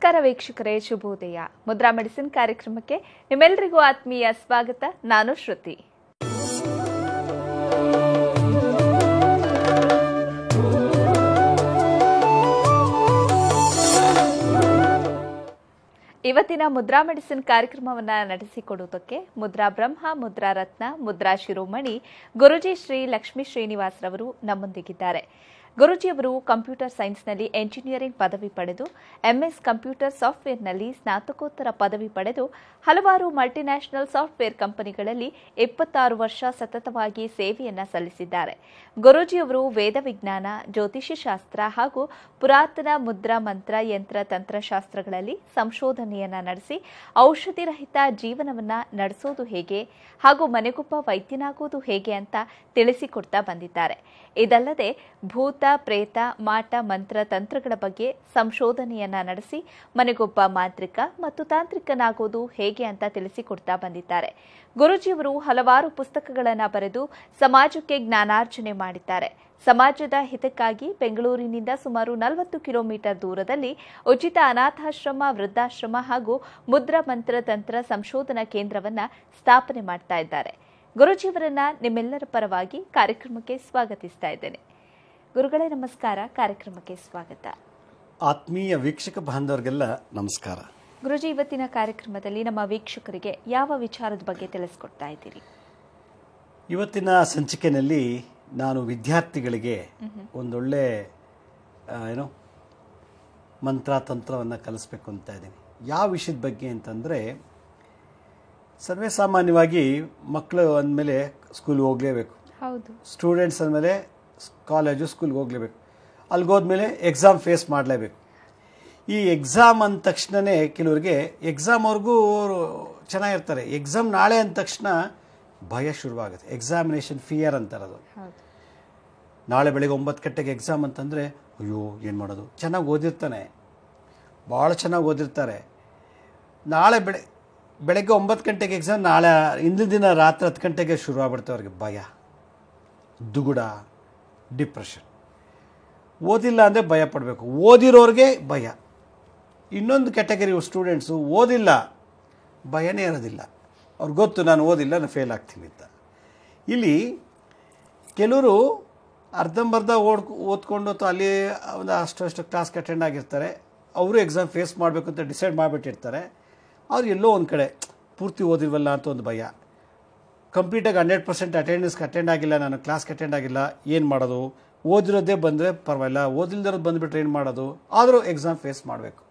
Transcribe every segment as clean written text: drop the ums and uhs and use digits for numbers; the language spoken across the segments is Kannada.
ನಮಸ್ಕಾರ ವೀಕ್ಷಕರೇ, ಶುಭೋದಯ. ಮುದ್ರಾ ಮೆಡಿಸಿನ್ ಕಾರ್ಯಕ್ರಮಕ್ಕೆ ನಿಮ್ಮೆಲ್ಲರಿಗೂ ಆತ್ಮೀಯ ಸ್ವಾಗತ. ನಾನು ಶ್ರುತಿ. ಇವತ್ತಿನ ಮುದ್ರಾ ಮೆಡಿಸಿನ್ ಕಾರ್ಯಕ್ರಮವನ್ನು ನಡೆಸಿಕೊಡುವುದಕ್ಕೆ ಮುದ್ರಾ ಬ್ರಹ್ಮ, ಮುದ್ರಾ ರತ್ನ, ಮುದ್ರಾ ಶಿರೋಮಣಿ ಗುರುಜಿ ಶ್ರೀ ಲಕ್ಷ್ಮೀ ಶ್ರೀನಿವಾಸ್ ರವರು ನಮ್ಮೊಂದಿಗಿದ್ದಾರೆ. ಗುರುಜಿಯವರು ಕಂಪ್ಯೂಟರ್ ಸೈನ್ಸ್ನಲ್ಲಿ ಎಂಜಿನಿಯರಿಂಗ್ ಪದವಿ ಪಡೆದು ಎಂಎಸ್ ಕಂಪ್ಯೂಟರ್ ಸಾಫ್ಟ್ವೇರ್ನಲ್ಲಿ ಸ್ನಾತಕೋತ್ತರ ಪದವಿ ಪಡೆದು ಹಲವಾರು ಮಲ್ಟಿನ್ಯಾಷನಲ್ ಸಾಫ್ಟ್ವೇರ್ ಕಂಪನಿಗಳಲ್ಲಿ 26 ವರ್ಷ ಸತತವಾಗಿ ಸೇವೆಯನ್ನು ಸಲ್ಲಿಸಿದ್ದಾರೆ. ಗುರೂಜಿಯವರು ವೇದ ವಿಜ್ಞಾನ, ಜ್ಯೋತಿಷ್ಯ ಶಾಸ್ತ್ರ ಹಾಗೂ ಪುರಾತನ ಮುದ್ರಾ ಮಂತ್ರ ಯಂತ್ರ ತಂತ್ರಶಾಸ್ತ್ರಗಳಲ್ಲಿ ಸಂಶೋಧನೆಯನ್ನ ನಡೆಸಿ ಔಷಧಿ ರಹಿತ ಜೀವನವನ್ನ ನಡೆಸೋದು ಹೇಗೆ ಹಾಗೂ ಮನೆಗೊಬ್ಬ ವೈದ್ಯನಾಗೋದು ಹೇಗೆ ಅಂತ ತಿಳಿಸಿಕೊಡ್ತಾ ಬಂದಿದ್ದಾರೆ. ಇದಲ್ಲದೆ ಭೂತ, ಪ್ರೇತ, ಮಾಟ, ಮಂತ್ರ, ತಂತ್ರಗಳ ಬಗ್ಗೆ ಸಂಶೋಧನೆಯನ್ನ ನಡೆಸಿ ಮನೆಗೊಬ್ಬ ಮಾಂತ್ರಿಕ ಮತ್ತು ತಾಂತ್ರಿಕನಾಗೋದು ಹೇಗೆ ಅಂತ ತಿಳಿಸಿಕೊಡ್ತಾ ಬಂದಿದ್ದಾರೆ. ಗುರೂಜಿಯವರು ಹಲವಾರು ಪುಸ್ತಕಗಳನ್ನು ಬರೆದು ಸಮಾಜಕ್ಕೆ ಜ್ಞಾನಾರ್ಜನೆ ಮಾಡಿದ್ದಾರೆ. ಸಮಾಜದ ಹಿತಕ್ಕಾಗಿ ಬೆಂಗಳೂರಿನಿಂದ ಸುಮಾರು 40 ಕಿಲೋಮೀಟರ್ ದೂರದಲ್ಲಿ ಉಚಿತ ಅನಾಥಾಶ್ರಮ, ವೃದ್ಧಾಶ್ರಮ ಹಾಗೂ ಮುದ್ರಾ ಮಂತ್ರ ತಂತ್ರ ಸಂಶೋಧನಾ ಕೇಂದ್ರವನ್ನು ಸ್ಥಾಪನೆ ಮಾಡ್ತಾ ಇದ್ದಾರೆ. ಗುರೂಜಿಯವರನ್ನ ನಿಮ್ಮೆಲ್ಲರ ಪರವಾಗಿ ಕಾರ್ಯಕ್ರಮಕ್ಕೆ ಸ್ವಾಗತಿಸ್ತಾ ಇದ್ದೇನೆ. ಗುರುಗಳೇ ನಮಸ್ಕಾರ, ಕಾರ್ಯಕ್ರಮಕ್ಕೆ ಸ್ವಾಗತ. ಆತ್ಮೀಯ ವೀಕ್ಷಕ ಬಾಂಧವರಿಗೆಲ್ಲ ನಮಸ್ಕಾರ. ಗುರುಜಿ, ಇವತ್ತಿನ ಕಾರ್ಯಕ್ರಮದಲ್ಲಿ ನಮ್ಮ ವೀಕ್ಷಕರಿಗೆ ಯಾವ ವಿಚಾರದ ಬಗ್ಗೆ ತಿಳಿಸ್ಕೊಡ್ತಾ ಇದ್ದೀರಿ? ಇವತ್ತಿನ ಸಂಚಿಕೆಯಲ್ಲಿ ನಾನು ವಿದ್ಯಾರ್ಥಿಗಳಿಗೆ ಒಂದೊಳ್ಳೆ ಮಂತ್ರ ತಂತ್ರವನ್ನು ಕಲಿಸ್ಬೇಕು ಅಂತ ಇದ್ದೀನಿ. ಯಾವ ವಿಷಯದ ಬಗ್ಗೆ ಅಂತಂದರೆ, ಸರ್ವೇ ಸಾಮಾನ್ಯವಾಗಿ ಮಕ್ಕಳು ಅಂದಮೇಲೆ ಸ್ಕೂಲ್ಗೆ ಹೋಗಲೇಬೇಕು. ಹೌದು. ಸ್ಟೂಡೆಂಟ್ಸ್ ಅಂದಮೇಲೆ ಕಾಲೇಜು, ಸ್ಕೂಲ್ಗೆ ಹೋಗಲೇಬೇಕು. ಅಲ್ಲಿಗೋದ್ಮೇಲೆ ಎಕ್ಸಾಮ್ ಫೇಸ್ ಮಾಡಲೇಬೇಕು. ಈ ಎಕ್ಸಾಮ್ ಅಂದ ತಕ್ಷಣವೇ ಕೆಲವರಿಗೆ ಎಕ್ಸಾಮ್ವರೆಗೂ ಚೆನ್ನಾಗಿರ್ತಾರೆ. ಎಕ್ಸಾಮ್ ನಾಳೆ ಅಂದ ತಕ್ಷಣ ಭಯ ಶುರುವಾಗುತ್ತೆ. ಎಕ್ಸಾಮಿನೇಷನ್ ಫಿಯರ್ ಅಂತಾರದು. ನಾಳೆ ಬೆಳಗ್ಗೆ 9 ಗಂಟೆಗೆ ಎಕ್ಸಾಮ್ ಅಂತಂದರೆ ಅಯ್ಯೋ ಏನು ಮಾಡೋದು. ಚೆನ್ನಾಗಿ ಓದಿರ್ತಾನೆ, ಭಾಳ ಚೆನ್ನಾಗಿ ಓದಿರ್ತಾರೆ. ನಾಳೆ ಬೆಳಗ್ಗೆ 9 ಗಂಟೆಗೆ ಎಕ್ಸಾಮ್, ನಾಳೆ ಹಿಂದಿನ ದಿನ ರಾತ್ರಿ 10 ಗಂಟೆಗೆ ಶುರುವಾಗ್ಬಿಡ್ತವೆ ಅವ್ರಿಗೆ ಭಯ, ದುಗುಡ, ಡಿಪ್ರೆಷನ್. ಓದಿಲ್ಲ ಅಂದರೆ ಭಯ ಪಡಬೇಕು, ಓದಿರೋರಿಗೆ ಭಯ. ಇನ್ನೊಂದು ಕ್ಯಾಟಗರಿ ಸ್ಟೂಡೆಂಟ್ಸು ಓದಿಲ್ಲ, ಭಯನೇ ಇರೋದಿಲ್ಲ. ಅವ್ರಿಗೆ ಗೊತ್ತು ನಾನು ಓದಿಲ್ಲ, ನಾನು ಫೇಲ್ ಆಗ್ತೀನಿ ಅಂತ. ಇಲ್ಲಿ ಕೆಲವರು ಅರ್ಧಂಬರ್ಧ ಓದ್ಕೊಂಡು ಅಲ್ಲಿ ಒಂದು ಅಷ್ಟು ಕ್ಲಾಸ್ಗೆ ಅಟೆಂಡ್ ಆಗಿರ್ತಾರೆ. ಅವರು ಎಕ್ಸಾಮ್ ಫೇಸ್ ಮಾಡಬೇಕು ಅಂತ ಡಿಸೈಡ್ ಮಾಡಿಬಿಟ್ಟಿರ್ತಾರೆ. ಅವ್ರು ಎಲ್ಲೋ ಒಂದು ಕಡೆ ಪೂರ್ತಿ ಓದಿಲ್ವಲ್ಲ ಅಂತ ಒಂದು ಭಯ. ಕಂಪ್ಲೀಟಾಗಿ 100% ಅಟೆಂಡೆನ್ಸ್ಗೆ ಅಟೆಂಡ್ ಆಗಿಲ್ಲ, ನಾನು ಕ್ಲಾಸ್ಗೆ ಅಟೆಂಡ್ ಆಗಿಲ್ಲ, ಏನು ಮಾಡೋದು? ಓದಿರೋದೇ ಬಂದರೆ ಪರವಾಗಿಲ್ಲ, ಓದಿಲ್ದಿರೋದು ಬಂದುಬಿಟ್ರೆ ಏನು ಮಾಡೋದು? ಆದರೂ ಎಕ್ಸಾಮ್ ಫೇಸ್ ಮಾಡಬೇಕು.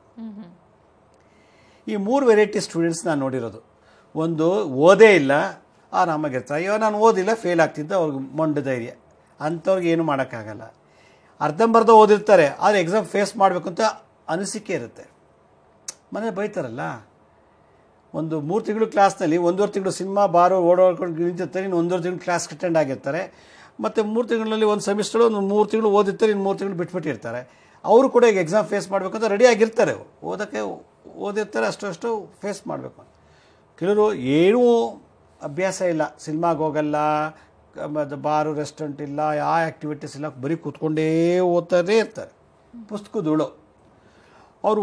ಈ 3 ವೆರೈಟಿ ಸ್ಟೂಡೆಂಟ್ಸ್ ನಾನು ನೋಡಿರೋದು. ಒಂದು ಓದೇ ಇಲ್ಲ, ಆರಾಮಾಗಿರ್ತಾರೆ. ಅಯ್ಯೋ ನಾನು ಓದಿಲ್ಲ, ಫೇಲ್ ಆಗ್ತಿದ್ದ, ಅವ್ರಿಗೆ ಮೊಂಡು ಧೈರ್ಯ. ಅಂಥವ್ರಿಗೆ ಏನು ಮಾಡೋಕ್ಕಾಗಲ್ಲ. ಅರ್ಧಂಬರ್ಧ ಓದಿರ್ತಾರೆ, ಆದರೆ ಎಕ್ಸಾಮ್ ಫೇಸ್ ಮಾಡಬೇಕು ಅಂತ ಅನಿಸಿಕೆ ಇರುತ್ತೆ. ಮನೇಲಿ ಬೈತಾರಲ್ಲ. ಒಂದು 3 ತಿಂಗಳು ಕ್ಲಾಸ್ನಲ್ಲಿ 1.5 ತಿಂಗಳು ಸಿನಿಮಾ ಬಾರೋ ಓಡಾಡ್ಕೊಂಡು ನಿಂತಿರ್ತಾರೆ, ಇನ್ನು 1.5 ತಿಂಗಳು ಕ್ಲಾಸ್ ಅಟೆಂಡ್ ಆಗಿರ್ತಾರೆ. ಮತ್ತು 3 ತಿಂಗಳಲ್ಲಿ ಒಂದು ಸೆಮಿಸ್ಟರ್, ಒಂದು 3 ತಿಂಗಳು ಓದಿರ್ತಾರೆ, ಇನ್ನು 3 ತಿಂಗಳು ಬಿಟ್ಬಿಟ್ಟಿರ್ತಾರೆ. ಅವರು ಕೂಡ ಈಗ ಎಕ್ಸಾಮ್ ಫೇಸ್ ಮಾಡಬೇಕಂತ ರೆಡಿಯಾಗಿರ್ತಾರೆ. ಓದೋಕ್ಕೆ ಓದಿರ್ತಾರೆ, ಅಷ್ಟು ಫೇಸ್ ಮಾಡಬೇಕು. ಕೆಲವರು ಏನೂ ಅಭ್ಯಾಸ ಇಲ್ಲ, ಸಿನಿಮಾಗೆ ಹೋಗಲ್ಲ, ಮತ್ತು ಬಾರು, ರೆಸ್ಟೋರೆಂಟ್ ಇಲ್ಲ, ಯಾವ ಆ್ಯಕ್ಟಿವಿಟೀಸ್ ಇಲ್ಲ, ಬರೀ ಕೂತ್ಕೊಂಡೇ ಓದ್ತಾರೇ ಇರ್ತಾರೆ, ಪುಸ್ತಕದಳು. ಅವರು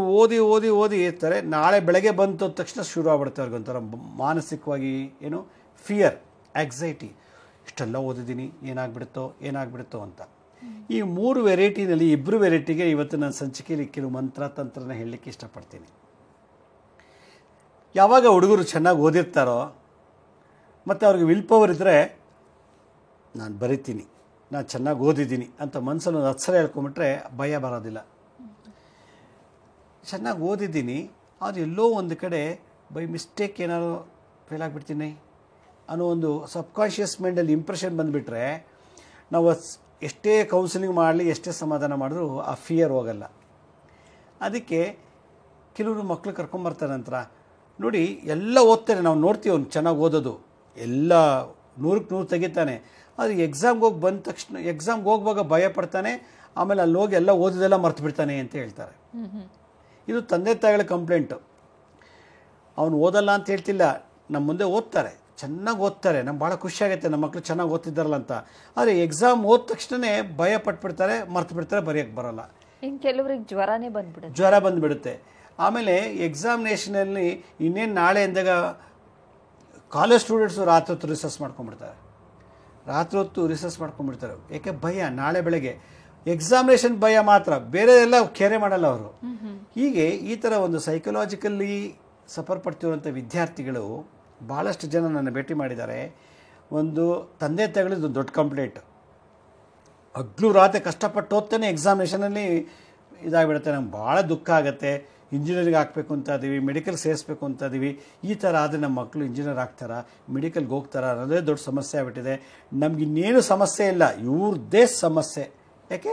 ಓದಿ ಇರ್ತಾರೆ. ನಾಳೆ ಬೆಳಗ್ಗೆ ಬಂದ ತಕ್ಷಣ ಶುರು ಆಗ್ಬಿಡುತ್ತೆ ಅವ್ರಿಗೊಂಥರ ಮಾನಸಿಕವಾಗಿ ಫಿಯರ್, ಆ್ಯಕ್ಸೈಟಿ. ಇಷ್ಟೆಲ್ಲ ಓದಿದ್ದೀನಿ, ಏನಾಗ್ಬಿಡುತ್ತೋ ಅಂತ. ಈ 3 ವೆರೈಟಿನಲ್ಲಿ 2 ವೆರೈಟಿಗೆ ಇವತ್ತು ನಾನು ಸಂಚಿಕೆಯಲ್ಲಿ ಕೆಲವು ಮಂತ್ರ ತಂತ್ರನ ಹೇಳಲಿಕ್ಕೆ ಇಷ್ಟಪಡ್ತೀನಿ. ಯಾವಾಗ ಹುಡುಗರು ಚೆನ್ನಾಗಿ ಓದಿರ್ತಾರೋ ಮತ್ತು ಅವ್ರಿಗೆ ವಿಲ್ ಪವರ್ ಇದ್ದರೆ, ನಾನು ಬರಿತೀನಿ, ನಾನು ಚೆನ್ನಾಗಿ ಓದಿದ್ದೀನಿ ಅಂತ ಮನಸ್ಸನ್ನು ಒಂದು ಅಕ್ಷರ ಹೇಳ್ಕೊಂಬಿಟ್ರೆ ಭಯ ಬರೋದಿಲ್ಲ. ಚೆನ್ನಾಗಿ ಓದಿದ್ದೀನಿ, ಅದು ಎಲ್ಲೋ ಒಂದು ಕಡೆ ಬೈ ಮಿಸ್ಟೇಕ್ ಏನಾದ್ರು ಫೇಲ್ ಆಗಿಬಿಡ್ತೀನಿ ಅನ್ನೋ ಒಂದು ಸಬ್ಕಾನ್ಷಿಯಸ್ ಮೈಂಡಲ್ಲಿ ಇಂಪ್ರೆಷನ್ ಬಂದುಬಿಟ್ರೆ, ನಾವು ಎಷ್ಟೇ ಕೌನ್ಸಿಲಿಂಗ್ ಮಾಡಲಿ, ಎಷ್ಟೇ ಸಮಾಧಾನ ಮಾಡಿದ್ರೂ ಆ ಫಿಯರ್ ಹೋಗಲ್ಲ. ಅದಕ್ಕೆ ಕೆಲವರು ಮಕ್ಕಳು ಕರ್ಕೊಂಬರ್ತಾರೆ. ನಂತರ ನೋಡಿ, ಎಲ್ಲ ಓದ್ತಾರೆ, ನಾವು ನೋಡ್ತೀವಿ ಅವ್ನು ಚೆನ್ನಾಗಿ ಓದೋದು, ಎಲ್ಲ 100ಕ್ಕೆ 100 ತೆಗಿತಾನೆ. ಆದರೆ ಎಕ್ಸಾಮ್ಗೆ ಹೋಗಿ ಬಂದ ತಕ್ಷಣ, ಎಕ್ಸಾಮ್ಗೆ ಹೋಗುವಾಗ ಭಯ ಪಡ್ತಾನೆ, ಆಮೇಲೆ ಅಲ್ಲಿ ಹೋಗಿ ಎಲ್ಲ ಓದಿದೆಲ್ಲ ಮರ್ತು ಬಿಡ್ತಾನೆ ಅಂತ ಹೇಳ್ತಾರೆ. ಇದು ತಂದೆ ತಾಯಿಗಳ ಕಂಪ್ಲೇಂಟು. ಅವನು ಓದಲ್ಲ ಅಂತ ಹೇಳ್ತಿಲ್ಲ, ನಮ್ಮ ಮುಂದೆ ಓದ್ತಾರೆ, ಚೆನ್ನಾಗಿ ಓದ್ತಾರೆ, ನಮ್ಗೆ ಭಾಳ ಖುಷಿಯಾಗುತ್ತೆ ನಮ್ಮ ಮಕ್ಕಳು ಚೆನ್ನಾಗಿ ಓದ್ತಿದ್ದಾರಲ್ಲ ಅಂತ. ಆದರೆ ಎಕ್ಸಾಮ್ ಓದ ತಕ್ಷಣವೇ ಭಯ ಪಟ್ಬಿಡ್ತಾರೆ, ಮರ್ತು ಬಿಡ್ತಾರೆ, ಬರೆಯೋಕ್ಕೆ ಬರೋಲ್ಲ. ಕೆಲವರಿಗೆ ಜ್ವರ ಬಂದುಬಿಡುತ್ತೆ. ಬಂದುಬಿಡುತ್ತೆ. ಆಮೇಲೆ ಎಕ್ಸಾಮಿನೇಷನಲ್ಲಿ ಇನ್ನೇನು ನಾಳೆ ಅಂದಾಗ ಕಾಲೇಜ್ ಸ್ಟೂಡೆಂಟ್ಸು ರಾತ್ರಿ ಹೊತ್ತು ರಿಸರ್ಚ್ ಮಾಡ್ಕೊಂಡ್ಬಿಡ್ತಾರೆ, ರಾತ್ರಿ ಹೊತ್ತು ರಿಸರ್ಚ್ ಮಾಡ್ಕೊಂಡ್ಬಿಡ್ತಾರೆ. ಯಾಕೆ ಭಯ, ನಾಳೆ ಬೆಳಗ್ಗೆ ಎಕ್ಸಾಮಿನೇಷನ್ ಭಯ ಮಾತ್ರ, ಬೇರೆ ಎಲ್ಲ ಕೇರೆ ಮಾಡಲ್ಲ ಅವರು. ಹೀಗೆ ಈ ಥರ ಒಂದು ಸೈಕಲಾಜಿಕಲ್ಲಿ ಸಫರ್ ಪಡ್ತಿರುವಂಥ ವಿದ್ಯಾರ್ಥಿಗಳು ಭಾಳಷ್ಟು ಜನ ನನ್ನ ಭೇಟಿ ಮಾಡಿದ್ದಾರೆ. ಒಂದು ತಂದೆ ತಾಯಿಗಳಿದ್ದು ದೊಡ್ಡ ಕಂಪ್ಲೇಂಟ್, ಹಗ್ಲು ರಾತ್ರಿ ಕಷ್ಟಪಟ್ಟು ಓದ್ತಾನೆ ಎಕ್ಸಾಮಿನೇಷನಲ್ಲಿ ಇದಾಗಿಬಿಡುತ್ತೆ. ನಮ್ಗೆ ಭಾಳ ದುಃಖ ಆಗುತ್ತೆ. ಇಂಜಿನಿಯರಿಂಗ್ ಹಾಕಬೇಕು ಅಂತ ಇದೀವಿ, ಮೆಡಿಕಲ್ ಸೇರಿಸ್ಬೇಕು ಅಂತ ಇದೀವಿ, ಈ ಥರ ಆದರೆ ನಮ್ಮ ಮಕ್ಕಳು ಇಂಜಿನಿಯರ್ ಆಗ್ತಾರಾ, ಮೆಡಿಕಲ್ಗೆ ಹೋಗ್ತಾರಾ ಅನ್ನೋದೇ ದೊಡ್ಡ ಸಮಸ್ಯೆ ಆಗ್ಬಿಟ್ಟಿದೆ. ನಮಗಿನ್ನೇನು ಸಮಸ್ಯೆ ಇಲ್ಲ, ಇವ್ರದ್ದೇ ಸಮಸ್ಯೆ. ಯಾಕೆ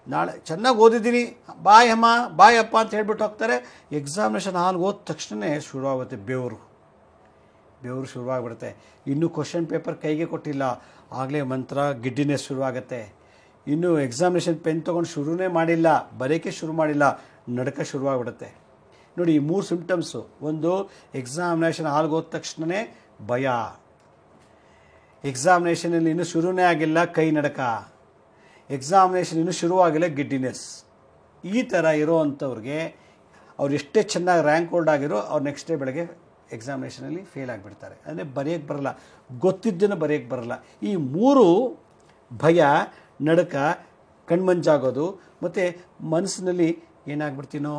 ನಾಳೆ ಚೆನ್ನಾಗಿ ಓದಿದ್ದೀನಿ, ಬಾಯ್ ಅಮ್ಮ ಬಾಯ್ ಅಪ್ಪ ಅಂತ ಹೇಳ್ಬಿಟ್ಟು ಹೋಗ್ತಾರೆ. ಎಕ್ಸಾಮಿನೇಷನ್ ಹಾಲ್ಗೆ ಹೋದ ತಕ್ಷಣ ಶುರುವಾಗುತ್ತೆ ಬೆವರು ಶುರುವಾಗ್ಬಿಡುತ್ತೆ. ಇನ್ನೂ ಕ್ವಶನ್ ಪೇಪರ್ ಕೈಗೆ ಕೊಟ್ಟಿಲ್ಲ, ಆಗಲೇ ಮಂತ್ರ ಗಿಡ್ಡಿನೆಸ್ ಶುರುವಾಗುತ್ತೆ. ಇನ್ನೂ ಎಕ್ಸಾಮಿನೇಷನ್ ಪೆನ್ ತೊಗೊಂಡು ಶುರುನೇ ಮಾಡಿಲ್ಲ, ಬರೆಯೋಕ್ಕೆ ಶುರು ಮಾಡಿಲ್ಲ, ನಡಕ ಶುರುವಾಗ್ಬಿಡುತ್ತೆ. ನೋಡಿ, ಈ 3 ಸಿಂಪ್ಟಮ್ಸು. ಒಂದು, ಎಕ್ಸಾಮಿನೇಷನ್ ಹಾಲ್ಗೆ ಹೋದ ತಕ್ಷಣವೇ ಭಯ, ಎಕ್ಸಾಮಿನೇಷನಲ್ಲಿ ಇನ್ನೂ ಶುರುನೇ ಆಗಿಲ್ಲ ಕೈ ನಡಕ, ಎಕ್ಸಾಮಿನೇಷನ್ ಇನ್ನೂ ಶುರುವಾಗಿಲ್ಲ ಗಿಡ್ಡಿನೆಸ್. ಈ ಥರ ಇರೋವಂಥವ್ರಿಗೆ ಅವ್ರು ಎಷ್ಟೇ ಚೆನ್ನಾಗಿ ರ್ಯಾಂಕ್ ಹೋಲ್ಡ್ ಆಗಿರೋ ಅವ್ರು ನೆಕ್ಸ್ಟ್ ಡೇ ಬೆಳಗ್ಗೆ ಎಕ್ಸಾಮಿನೇಷನಲ್ಲಿ ಫೇಲ್ ಆಗಿಬಿಡ್ತಾರೆ. ಅಂದರೆ ಬರೆಯೋಕ್ಕೆ ಬರಲ್ಲ, ಗೊತ್ತಿದ್ದನ್ನು ಬರೆಯೋಕ್ಕೆ ಬರಲ್ಲ. ಈ 3 ಭಯ, ನಡಕ, ಕಣ್ಮಂಜಾಗೋದು ಮತ್ತು ಮನಸ್ಸಿನಲ್ಲಿ ಏನಾಗ್ಬಿಡ್ತೀನೋ,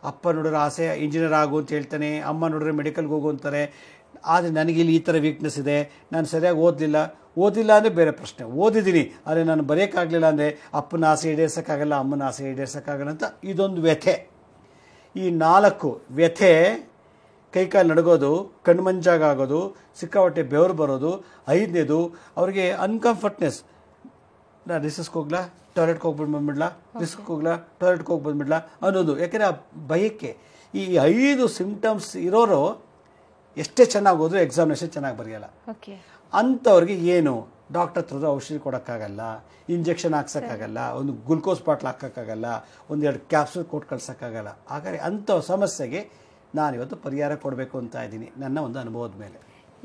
ಅಪ್ಪ ನೋಡಿದ್ರೆ ಆಸೆ ಇಂಜಿನಿಯರ್ ಆಗು ಅಂತ ಹೇಳ್ತಾನೆ, ಅಮ್ಮ ನೋಡಿದ್ರೆ ಮೆಡಿಕಲ್ಗೆ ಹೋಗು ಅಂತಾರೆ. ಆದರೆ ನನಗಿಲ್ಲಿ ಈ ಥರ ವೀಕ್ನೆಸ್ ಇದೆ, ನಾನು ಸರಿಯಾಗಿ ಓದಿಲ್ಲ ಅಂದರೆ ಬೇರೆ ಪ್ರಶ್ನೆ, ಓದಿದ್ದೀನಿ ಆದರೆ ನಾನು ಬರೆಯೋಕ್ಕಾಗಲಿಲ್ಲ ಅಂದರೆ ಅಪ್ಪನ ಆಸೆ ಈಡೇರ್ಸೋಕ್ಕಾಗಲ್ಲ, ಅಮ್ಮನ ಆಸೆ ಈಡೇರ್ಸೋಕ್ಕಾಗಲ್ಲ ಅಂತ ಇದೊಂದು ವ್ಯಥೆ. ಈ 4 ವ್ಯಥೆ, ಕೈಕಾಲು ನಡಗೋದು, ಕಣ್ಮಂಜಾಗೋದು, ಸಿಕ್ಕಾಪಟ್ಟೆ ಬೆವರು ಬರೋದು. 5ನೇದು ಅವ್ರಿಗೆ ಅನ್ಕಂಫರ್ಟ್ನೆಸ್, ನಾನು ರಿಸಸ್ಗೆ ಹೋಗ್ಲಾ, ಟಾಯ್ಲೆಟ್ಗೆ ಹೋಗ್ಬಿಟ್ಟು ಬಂದ್ಬಿಡ್ಲಾ, ರಿಸ್ಕ್ ಹೋಗ್ಲಾ, ಟಾಯ್ಲೆಟ್ಗೆ ಹೋಗಿ ಬಂದ್ಬಿಡ್ಲಾ ಅನ್ನೋದು. ಯಾಕೆಂದರೆ ಆ ಭಯಕ್ಕೆ ಈ 5 ಸಿಂಪ್ಟಮ್ಸ್ ಇರೋರು ಎಷ್ಟೇ ಚೆನ್ನಾಗಿ ಹೋದ್ರು ಎಕ್ಸಾಮಿನೇಷನ್ ಚೆನ್ನಾಗಿ ಬರೆಯಲ್ಲ. ಅಂಥವ್ರಿಗೆ ಏನು, ಡಾಕ್ಟರ್ ಹತ್ರ ಔಷಧಿ ಕೊಡೋಕ್ಕಾಗಲ್ಲ, ಇಂಜೆಕ್ಷನ್ ಹಾಕ್ಸೋಕ್ಕಾಗಲ್ಲ, ಒಂದು ಗ್ಲುಕೋಸ್ ಬಾಟ್ಲ್ ಹಾಕೋಕ್ಕಾಗಲ್ಲ, 1-2 ಕ್ಯಾಪ್ಸೂಲ್ ಕೊಟ್ಟು ಕಳ್ಸೋಕ್ಕಾಗಲ್ಲ. ಹಾಗಾಗಿ ಅಂಥ ಸಮಸ್ಯೆಗೆ ನಾನಿವತ್ತು ಪರಿಹಾರ ಕೊಡಬೇಕು ಅಂತ ಇದ್ದೀನಿ ನನ್ನ ಒಂದು ಅನುಭವದ ಮೇಲೆ.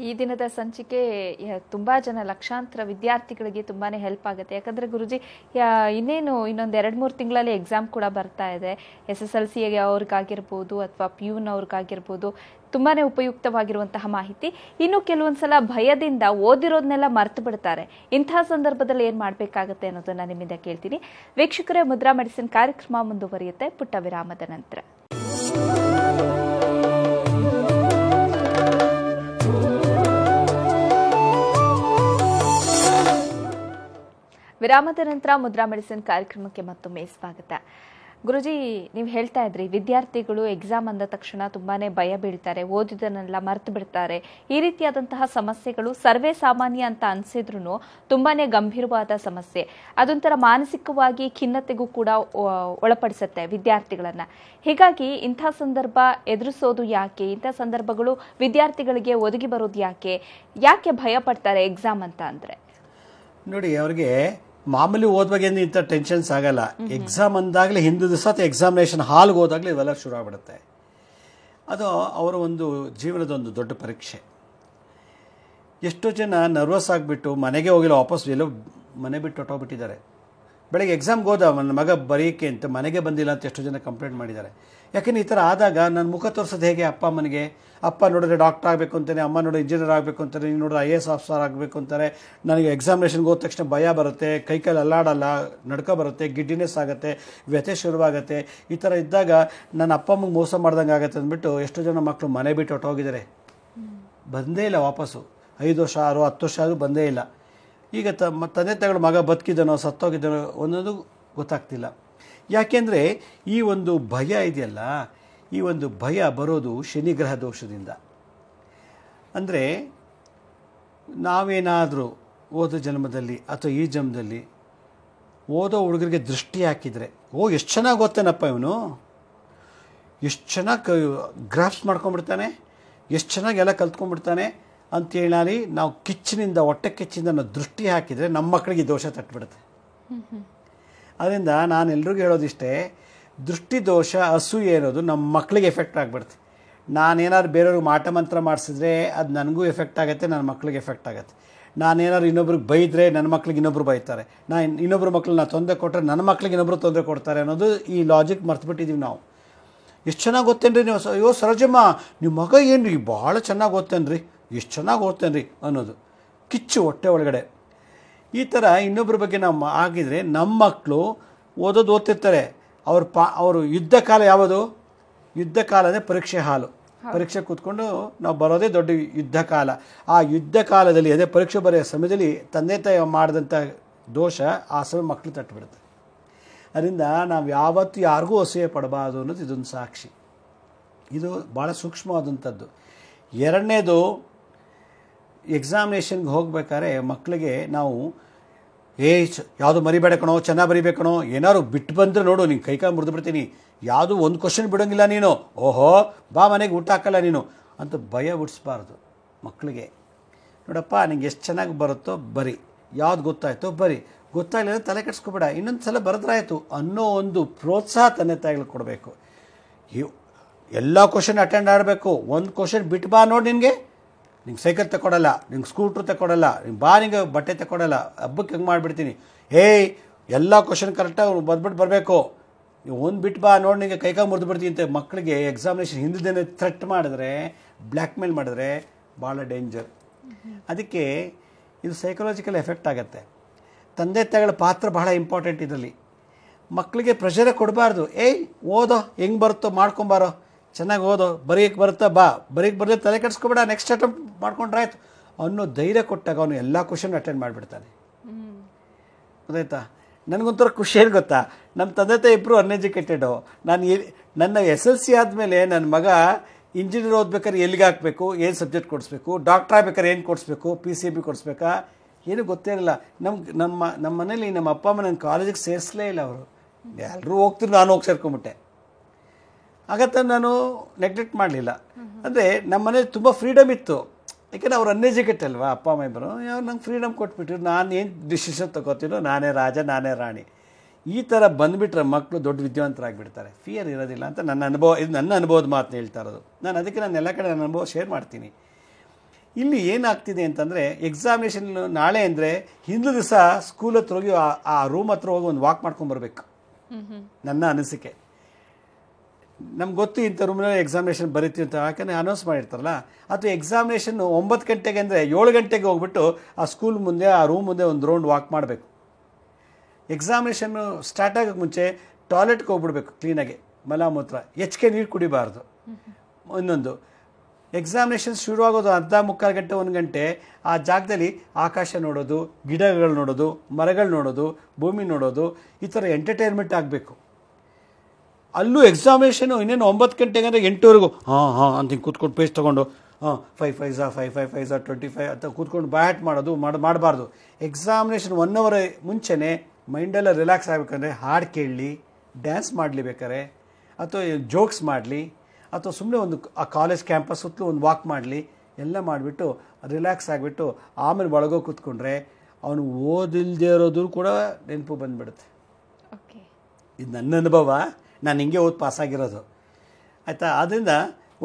ಈ ದಿನದ ಸಂಚಿಕೆ ತುಂಬಾ ಜನ ಲಕ್ಷಾಂತರ ವಿದ್ಯಾರ್ಥಿಗಳಿಗೆ ತುಂಬಾನೇ ಹೆಲ್ಪ್ ಆಗುತ್ತೆ. ಯಾಕಂದ್ರೆ ಗುರುಜಿ ಇನ್ನೊಂದು 2-3 ತಿಂಗಳಲ್ಲಿ ಎಕ್ಸಾಮ್ ಕೂಡ ಬರ್ತಾ ಇದೆ. SSLC ಅವ್ರಿಗಾಗಿರ್ಬೋದು ಅಥವಾ PU ಅವ್ರಿಗಾಗಿರ್ಬೋದು ತುಂಬಾನೇ ಉಪಯುಕ್ತವಾಗಿರುವಂತಹ ಮಾಹಿತಿ. ಇನ್ನು ಕೆಲವೊಂದ್ಸಲ ಭಯದಿಂದ ಓದಿರೋದನ್ನೆಲ್ಲ ಮರ್ತು ಬಿಡ್ತಾರೆ. ಇಂತಹ ಸಂದರ್ಭದಲ್ಲಿ ಏನ್ ಮಾಡ್ಬೇಕಾಗತ್ತೆ ಅನ್ನೋದನ್ನ ನಿಮ್ಮಿಂದ ಕೇಳ್ತೀನಿ. ವೀಕ್ಷಕರೇ, ಮುದ್ರಾ ಮೆಡಿಸಿನ್ ಕಾರ್ಯಕ್ರಮ ಮುಂದುವರಿಯುತ್ತೆ ಪುಟ್ಟ ವಿರಾಮದ ನಂತರ. ವಿರಾಮದ ನಂತರ ಮುದ್ರಾ ಮೆಡಿಸಿನ್ ಕಾರ್ಯಕ್ರಮಕ್ಕೆ ಮತ್ತೊಮ್ಮೆ ಸ್ವಾಗತ. ಗುರುಜಿ, ನೀವು ಹೇಳ್ತಾ ಇದ್ರಿ ವಿದ್ಯಾರ್ಥಿಗಳು ಎಕ್ಸಾಮ್ ಅಂದ ತಕ್ಷಣ ತುಂಬಾನೇ ಭಯ ಬೀಳ್ತಾರೆ, ಓದಿದನ್ನೆಲ್ಲ ಮರ್ತು ಬಿಡ್ತಾರೆ. ಈ ರೀತಿಯಾದಂತಹ ಸಮಸ್ಯೆಗಳು ಸರ್ವೇ ಸಾಮಾನ್ಯ ಅಂತ ಅನ್ಸಿದ್ರು ತುಂಬಾನೇ ಗಂಭೀರವಾದ ಸಮಸ್ಯೆ. ಅದೊಂಥರ ಮಾನಸಿಕವಾಗಿ ಖಿನ್ನತೆಗೂ ಕೂಡ ಒಳಪಡಿಸುತ್ತೆ ವಿದ್ಯಾರ್ಥಿಗಳನ್ನ. ಹೀಗಾಗಿ ಇಂಥ ಸಂದರ್ಭ ಎದುರಿಸೋದು ಯಾಕೆ, ಇಂಥ ಸಂದರ್ಭಗಳು ವಿದ್ಯಾರ್ಥಿಗಳಿಗೆ ಒದಗಿ ಬರೋದು ಯಾಕೆ ಭಯ ಪಡ್ತಾರೆ ಎಕ್ಸಾಮ್ ಅಂತ ಅಂದ್ರೆ? ನೋಡಿ, ಅವ್ರಿಗೆ ಮಾಮೂಲಿ ಓದುವಾಗ ಏನು ಇಂಥ ಟೆನ್ಷನ್ಸ್ ಆಗಲ್ಲ. ಎಕ್ಸಾಮ್ ಅಂದಾಗಲೇ ಹಿಂದಿನ ದಿವಸ ಎಕ್ಸಾಮಿನೇಷನ್ ಹಾಲ್ಗೆ ಹೋದಾಗಲೇ ಇವೆಲ್ಲ ಶುರು ಆಗ್ಬಿಡುತ್ತೆ. ಅದು ಅವರ ಒಂದು ಜೀವನದ ಒಂದು ದೊಡ್ಡ ಪರೀಕ್ಷೆ. ಎಷ್ಟೋ ಜನ ನರ್ವಸ್ ಆಗಿಬಿಟ್ಟು ಮನೆಗೆ ಹೋಗಿಲ್ಲ, ವಾಪಸ್ ಎಲ್ಲೋ ಮನೆ ಬಿಟ್ಟು ಹೊಟ್ಟೋಗ್ಬಿಟ್ಟಿದ್ದಾರೆ. ಬೆಳಗ್ಗೆ ಎಕ್ಸಾಮ್ಗೆ ಹೋದ ನನ್ನ ಮಗ ಬರೆಯೋಕ್ಕೆ ಅಂತ ಮನೆಗೆ ಬಂದಿಲ್ಲ ಅಂತ ಎಷ್ಟೋ ಜನ ಕಂಪ್ಲೇಂಟ್ ಮಾಡಿದ್ದಾರೆ. ಯಾಕೆಂದರೆ ಈ ಥರ ಆದಾಗ ನನ್ನ ಮುಖ ತೋರಿಸೋದು ಹೇಗೆ ಅಪ್ಪ ಅಮ್ಮನಿಗೆ? ಅಪ್ಪ ನೋಡಿದ್ರೆ ಡಾಕ್ಟರ್ ಆಗಬೇಕು ಅಂತಾನೆ, ಅಮ್ಮ ನೋಡಿದ್ರೆ ಇಂಜಿನಿಯರ್ ಆಗಬೇಕು ಅಂತಾರೆ, ನೀನು ನೋಡಿದ್ರೆ IAS ಆಫೀಸರ್ ಆಗಬೇಕು ಅಂತಾರೆ. ನನಗೆ ಎಕ್ಸಾಮಿನೇಷನ್ಗೆ ಹೋದ ತಕ್ಷಣ ಭಯ ಬರುತ್ತೆ, ಕೈಕಾಲು ಅಲ್ಲಾಡಲ್ಲ, ನಡ್ಕ ಬರುತ್ತೆ, ಗಿಡ್ಡಿನೆಸ್ ಆಗುತ್ತೆ, ವ್ಯಥೆ ಶುರುವಾಗುತ್ತೆ. ಈ ಥರ ಇದ್ದಾಗ ನನ್ನ ಅಪ್ಪ ಅಮ್ಮಗೆ ಮೋಸ ಮಾಡ್ದಂಗೆ ಆಗುತ್ತೆ ಅಂದ್ಬಿಟ್ಟು ಎಷ್ಟೋ ಜನ ಮಕ್ಕಳು ಮನೆ ಬಿಟ್ಟು ಹೊಟ್ಟೋಗಿದ್ದಾರೆ, ಬಂದೇ ಇಲ್ಲ ವಾಪಸ್ಸು. 5 ವರ್ಷ 10 ವರ್ಷ ಆದರೂ ಬಂದೇ ಇಲ್ಲ. ಈಗ ತಂದೆ ತಾಯಿಗಳು ಮಗ ಬದುಕಿದ್ದಾನೋ ಸತ್ತೋಗಿದ್ದಾನೋ ಒಂದೊಂದು ಗೊತ್ತಾಗ್ತಿಲ್ಲ. ಯಾಕೆಂದರೆ ಈ ಒಂದು ಭಯ ಇದೆಯಲ್ಲ, ಈ ಒಂದು ಭಯ ಬರೋದು ಶನಿಗ್ರಹ ದೋಷದಿಂದ. ಅಂದರೆ ನಾವೇನಾದರೂ ಓದೋ ಜನ್ಮದಲ್ಲಿ ಅಥವಾ ಈ ಜನ್ಮದಲ್ಲಿ ಓದೋ ಹುಡುಗರಿಗೆ ದೃಷ್ಟಿ ಹಾಕಿದರೆ, ಎಷ್ಟು ಚೆನ್ನಾಗಿ ಓದ್ತಾನಪ್ಪ ಇವನು, ಎಷ್ಟು ಚೆನ್ನಾಗಿ ಗ್ರಾಫ್ಸ್ ಮಾಡ್ಕೊಂಡ್ಬಿಡ್ತಾನೆ, ಎಷ್ಟು ಚೆನ್ನಾಗಿ ಎಲ್ಲ ಕಲ್ತ್ಕೊಂಡ್ಬಿಡ್ತಾನೆ ಅಂತೇಳಿ ನಾವು ಕಿಚ್ಚಿನಿಂದ, ಹೊಟ್ಟೆ ಕಿಚ್ಚಿನಿಂದ ನಾವು ದೃಷ್ಟಿ ಹಾಕಿದರೆ ನಮ್ಮ ಮಕ್ಕಳಿಗೆ ದೋಷ ತಟ್ಬಿಡುತ್ತೆ. ಅದರಿಂದ ನಾನು ಎಲ್ರಿಗೂ ಹೇಳೋದಿಷ್ಟೇ, ದೃಷ್ಟಿ ದೋಷ ಅಸೂಯೆ ಇರೋದು ನಮ್ಮ ಮಕ್ಕಳಿಗೆ ಎಫೆಕ್ಟ್ ಆಗಿಬಿಡುತ್ತೆ. ನಾನೇನಾದ್ರು ಬೇರೆಯವ್ರಿಗೆ ಮಾಟ ಮಂತ್ರ ಮಾಡಿಸಿದ್ರೆ ಅದು ನನಗೂ ಎಫೆಕ್ಟ್ ಆಗುತ್ತೆ, ನನ್ನ ಮಕ್ಕಳಿಗೆ ಎಫೆಕ್ಟ್ ಆಗುತ್ತೆ. ನಾನೇನಾದ್ರು ಇನ್ನೊಬ್ರಿಗೆ ಬೈದರೆ ನನ್ನ ಮಕ್ಳಿಗೆ ಇನ್ನೊಬ್ರು ಬೈತಾರೆ, ಇನ್ನೊಬ್ಬರು ಮಕ್ಳನ್ನ ತೊಂದರೆ ಕೊಟ್ಟರೆ ನನ್ನ ಮಕ್ಳಿಗೆ ಇನ್ನೊಬ್ರು ತೊಂದರೆ ಕೊಡ್ತಾರೆ ಅನ್ನೋದು ಈ ಲಾಜಿಕ್ ಮರ್ತುಬಿಟ್ಟಿದ್ದೀವಿ ನಾವು. ಎಷ್ಟು ಚೆನ್ನಾಗಿ ಓದ್ತೇನೆ ರೀ ನೀವು, ಅಯ್ಯೋ ಸರೋಜಮ್ಮ ನಿಮ್ಮ ಮಗ ಏನು ರೀ ಭಾಳ ಚೆನ್ನಾಗಿ ಓದ್ತೇನೆ ರೀ, ಎಷ್ಟು ಚೆನ್ನಾಗಿ ಓದ್ತೇನೆ ರೀ ಅನ್ನೋದು ಕಿಚ್ಚು ಹೊಟ್ಟೆ ಒಳಗಡೆ. ಈ ಥರ ಇನ್ನೊಬ್ಬರ ಬಗ್ಗೆ ನಾವು ಆಗಿದ್ರೆ ನಮ್ಮ ಮಕ್ಕಳು ಓದ್ತಿರ್ತಾರೆ. ಅವರು ಯುದ್ಧ ಕಾಲ ಯಾವುದು? ಯುದ್ಧ ಕಾಲ ಅಂದರೆ ಪರೀಕ್ಷೆ ಹಾಲು. ಪರೀಕ್ಷೆ ಕೂತ್ಕೊಂಡು ನಾವು ಬರೋದೇ ದೊಡ್ಡ ಯುದ್ಧ ಕಾಲ. ಆ ಯುದ್ಧ ಕಾಲದಲ್ಲಿ ಅದೇ ಪರೀಕ್ಷೆ ಬರೆಯೋ ಸಮಯದಲ್ಲಿ ತಂದೆ ತಾಯಿ ಮಾಡಿದಂಥ ದೋಷ ಆ ಸಮಯ ಮಕ್ಕಳು ತಟ್ಟುಬಿಡುತ್ತೆ. ಅದರಿಂದ ನಾವು ಯಾವತ್ತೂ ಯಾರಿಗೂ ಅಸೂಯೆ ಪಡಬಾರ್ದು ಅನ್ನೋದು ಇದೊಂದು ಸಾಕ್ಷಿ. ಇದು ಭಾಳ ಸೂಕ್ಷ್ಮವಾದಂಥದ್ದು. ಎರಡನೇದು, ಎಕ್ಸಾಮಿನೇಷನ್ಗೆ ಹೋಗ್ಬೇಕಾದ್ರೆ ಮಕ್ಕಳಿಗೆ ನಾವು ಯಾವುದು ಮರಿಬೇಡ ಕಣೋ, ಚೆನ್ನಾಗಿ ಬರಿಬೇಕಣೋ, ಏನಾದ್ರು ಬಿಟ್ಟು ಬಂದರೆ ನೋಡು ನಿಂಗೆ ಕೈಕಾಲು ಮುರಿದು ಬಿಡ್ತೀನಿ, ಯಾವುದು ಒಂದು ಕ್ವಶನ್ ಬಿಡೋಂಗಿಲ್ಲ ನೀನು, ಓಹೋ ಬಾ ಮನೆಗೆ ಊಟ ಹಾಕಲ್ಲ ನೀನು ಅಂತ ಭಯ ಬಿಡಿಸ್ಬಾರ್ದು ಮಕ್ಕಳಿಗೆ. ನೋಡಪ್ಪ ನಿಂಗೆ ಎಷ್ಟು ಚೆನ್ನಾಗಿ ಬರುತ್ತೋ ಬರಿ, ಯಾವ್ದು ಗೊತ್ತಾಯ್ತೋ ಬರಿ, ಗೊತ್ತಾಗಲಿಲ್ಲ ತಲೆ ಕೆಡಿಸ್ಕೊಬೇಡ, ಇನ್ನೊಂದು ಸಲ ಬರೆದ್ರಾಯ್ತು ಅನ್ನೋ ಒಂದು ಪ್ರೋತ್ಸಾಹ ತಂದೆ ತಾಯಿಗಳು ಕೊಡಬೇಕು. ಎಲ್ಲ ಕ್ವಶನ್ ಅಟೆಂಡ್ ಆಡಬೇಕು. ಒಂದು ಕ್ವಶನ್ ಬಿಟ್ಟು ಬಾ ನೋಡಿ, ನಿನಗೆ ಸೈಕಲ್ ತಗೊಡಲ್ಲ, ನಿಂಗೆ ಸ್ಕೂಟ್ರ್ ತಗೊಡಲ್ಲ, ಬಾ ನಿಂಗೆ ಬಟ್ಟೆ ತಗೊಡಲ್ಲ, ಹಬ್ಬಕ್ಕೆ ಹೆಂಗೆ ಮಾಡಿಬಿಡ್ತೀನಿ, ಎಲ್ಲ ಕ್ವಶನ್ ಕರೆಕ್ಟಾಗಿ ಬಂದ್ಬಿಟ್ಟು ಬರಬೇಕು, ನೀವು ಒಂದು ಬಿಟ್ಟು ಬಾ ನೋಡಿ ನಿಂಗೆ ಕೈಕಾಲು ಮುರಿದು ಬಿಡ್ತೀನಿ ಅಂತ ಮಕ್ಕಳಿಗೆ ಎಕ್ಸಾಮಿನೇಷನ್ ಹಿಂದಿದ್ದೇನೆ ಥ್ರೆಟ್ ಮಾಡಿದ್ರೆ, ಬ್ಲ್ಯಾಕ್ ಮೇಲ್ ಮಾಡಿದ್ರೆ ಭಾಳ ಡೇಂಜರ್. ಅದಕ್ಕೆ ಇದು ಸೈಕಲಾಜಿಕಲ್ ಎಫೆಕ್ಟ್ ಆಗುತ್ತೆ. ತಂದೆ ತಾಯಿಗಳ ಪಾತ್ರ ಬಹಳ ಇಂಪಾರ್ಟೆಂಟ್ ಇದರಲ್ಲಿ. ಮಕ್ಕಳಿಗೆ ಪ್ರೆಷರೇ ಕೊಡಬಾರ್ದು. ಓದೋ ಹೆಂಗೆ ಬರುತ್ತೋ ಮಾಡ್ಕೊಂಬಾರೋ, ಚೆನ್ನಾಗಿ ಓದೋ, ಬರೆಯೋಕ್ಕೆ ಬರುತ್ತಾ ಬಾ, ಬರೆಯೋಕ್ಕೆ ಬರಲಿ ತಲೆ ಕೆಡಿಸ್ಕೊಬೇಡ, ನೆಕ್ಸ್ಟ್ ಅಟೆಂಪ್ಟ್ ಮಾಡ್ಕೊಂಡ್ರಾಯ್ತು ಅನ್ನೋ ಧೈರ್ಯ ಕೊಟ್ಟಾಗ ಅವನು ಎಲ್ಲ ಕ್ವಶನ್ ಅಟೆಂಡ್ ಮಾಡಿಬಿಡ್ತಾನೆ. ಗೊತ್ತಾಯ್ತಾ? ನನಗೊಂಥರ ಖುಷಿ ಏನು ಗೊತ್ತಾ, ನಮ್ಮ ತಂದೆ ತಾಯಿ ಇಬ್ಬರು ಅನ್ಎಜುಕೇಟೆಡು. ನನ್ನ SLC ಆದಮೇಲೆ ನನ್ನ ಮಗ ಇಂಜಿನಿಯರ್ ಓದ್ಬೇಕಾದ್ರೆ ಎಲ್ಲಿಗೆ ಹಾಕಬೇಕು, ಏನು ಸಬ್ಜೆಕ್ಟ್ ಕೊಡಿಸ್ಬೇಕು, ಡಾಕ್ಟ್ರ್ ಆಗ್ಬೇಕಾದ್ರೆ ಏನು ಕೊಡಿಸ್ಬೇಕು, PCB ಕೊಡಿಸ್ಬೇಕಾ, ಏನೂ ಗೊತ್ತೇ ಇರಲಿಲ್ಲ. ನಮ್ಮ ಮನೇಲಿ ನಮ್ಮ ಅಪ್ಪ ಅಮ್ಮ ನನ್ನ ಕಾಲೇಜಿಗೆ ಸೇರಿಸಲೇ ಇಲ್ಲ. ಅವರು ಎಲ್ಲರೂ ಹೋಗ್ತಿದ್ರು, ನಾನು ಹೋಗಿ ಸೇರ್ಕೊಂಬಿಟ್ಟೆ. ಆಗತ್ತ ನಾನು ನೆಗ್ಲೆಕ್ಟ್ ಮಾಡಲಿಲ್ಲ. ಅಂದರೆ ನಮ್ಮ ಮನೇಲಿ ತುಂಬ ಫ್ರೀಡಮ್ ಇತ್ತು. ಯಾಕೆಂದರೆ ಅವ್ರು ಅನ್ಎಜುಕೇಟ್ ಅಲ್ವಾ ಅಪ್ಪ ಅಮ್ಮ ಇಬ್ಬರು, ನಂಗೆ ಫ್ರೀಡಮ್ ಕೊಟ್ಬಿಟ್ಟಿರು, ನಾನು ಏನು ಡಿಸಿಷನ್ ತೊಗೋತೀನೋ ನಾನೇ ರಾಜ ನಾನೇ ರಾಣಿ. ಈ ಥರ ಬಂದುಬಿಟ್ರೆ ಮಕ್ಕಳು ದೊಡ್ಡ ವಿದ್ಯಾವಂತರಾಗಿಬಿಡ್ತಾರೆ. ಫಿಯರ್ ಇರೋದಿಲ್ಲ ಅಂತ ನನ್ನ ಅನುಭವ, ಇದು ನನ್ನ ಅನುಭವದ ಮಾತನ್ನ ಹೇಳ್ತಾ ಇರೋದು ನಾನು. ಅದಕ್ಕೆ ನಾನು ಎಲ್ಲ ಕಡೆ ನನ್ನ ಅನುಭವ ಶೇರ್ ಮಾಡ್ತೀನಿ. ಇಲ್ಲಿ ಏನಾಗ್ತಿದೆ ಅಂತಂದರೆ, ಎಕ್ಸಾಮಿನೇಷನ್ ನಾಳೆ ಅಂದರೆ ಹಿಂದಿನ ದಿವಸ ಸ್ಕೂಲ್ ಹತ್ರ ಹೋಗಿ ಆ ರೂಮ್ ಹತ್ರ ಹೋಗಿ ಒಂದು ವಾಕ್ ಮಾಡ್ಕೊಂಬರ್ಬೇಕು ನನ್ನ ಅನಿಸಿಕೆ. ನಮ್ಗೆ ಗೊತ್ತು ಇಂಥ ರೂಮ್ನಲ್ಲಿ ಎಕ್ಸಾಮಿನೇಷನ್ ಬರೀತೀವಿ ಅಂತ, ಯಾಕಂದರೆ ಅನೌನ್ಸ್ ಮಾಡಿರ್ತಾರಲ್ಲ. ಅಥವಾ ಎಕ್ಸಾಮಿನೇಷನ್ 9 ಗಂಟೆಗೆ ಅಂದರೆ 7 ಗಂಟೆಗೆ ಹೋಗ್ಬಿಟ್ಟು ಆ ಸ್ಕೂಲ್ ಮುಂದೆ ಆ ರೂಮ್ ಮುಂದೆ ಒಂದು ರೌಂಡ್ ವಾಕ್ ಮಾಡಬೇಕು. ಎಕ್ಸಾಮಿನೇಷನ್ನು ಸ್ಟಾರ್ಟ್ ಆಗೋಕ್ಕೆ ಮುಂಚೆ ಟಾಯ್ಲೆಟ್ಗೆ ಹೋಗ್ಬಿಡ್ಬೇಕು ಕ್ಲೀನಾಗಿ, ಮಲಮೂತ್ರ, ಹೆಚ್ಚಿಗೆ ನೀರು ಕುಡಿಬಾರ್ದು. ಇನ್ನೊಂದು, ಎಕ್ಸಾಮಿನೇಷನ್ ಶುರು ಆಗೋದು ಅರ್ಧ ಮುಕ್ಕಾಲು ಗಂಟೆ 1 ಗಂಟೆ, ಆ ಜಾಗದಲ್ಲಿ ಆಕಾಶ ನೋಡೋದು, ಗಿಡಗಳು ನೋಡೋದು, ಮರಗಳು ನೋಡೋದು, ಭೂಮಿ ನೋಡೋದು, ಈ ಥರ ಎಂಟರ್ಟೈನ್ಮೆಂಟ್ ಆಗಬೇಕು. ಅಲ್ಲೂ ಎಕ್ಸಾಮಿನೇಷನು ಇನ್ನೇನು 9 ಗಂಟೆಗೆ ಅಂದರೆ 8ವರೆಗೂ ಅಂತ ಹಿಂಗೆ ಕೂತ್ಕೊಂಡು ಪೇಜ್ ತೊಗೊಂಡು 5 5 5 5 5 25 ಅಂತ ಕೂತ್ಕೊಂಡು ಬ್ಯಾಟ್ ಮಾಡೋದು ಮಾಡಬಾರ್ದು. ಎಕ್ಸಾಮಿನೇಷನ್ 1 ಅವರ್ ಮುಂಚೆನೇ ಮೈಂಡೆಲ್ಲ ರಿಲ್ಯಾಕ್ಸ್ ಆಗಬೇಕಂದ್ರೆ ಹಾಡು ಕೇಳಲಿ, ಡ್ಯಾನ್ಸ್ ಮಾಡಲಿ, ಬೇಕಾರೆ ಅಥವಾ ಜೋಕ್ಸ್ ಮಾಡಲಿ, ಅಥವಾ ಸುಮ್ಮನೆ ಒಂದು ಆ ಕಾಲೇಜ್ ಕ್ಯಾಂಪಸ್ ಸುತ್ತಲೂ ಒಂದು ವಾಕ್ ಮಾಡಲಿ, ಎಲ್ಲ ಮಾಡಿಬಿಟ್ಟು ರಿಲ್ಯಾಕ್ಸ್ ಆಗಿಬಿಟ್ಟು ಆಮೇಲೆ ಒಳಗೋ ಕೂತ್ಕೊಂಡ್ರೆ ಅವನು ಓದಿಲ್ಲದೆ ಇರೋದು ಕೂಡ ನೆನಪು ಬಂದುಬಿಡುತ್ತೆ. ಇದು ನನ್ನ ಅನುಭವ, ನಾನು ಹಿಂಗೆ ಓದಿ ಪಾಸಾಗಿರೋದು ಆಯಿತಾ. ಆದ್ದರಿಂದ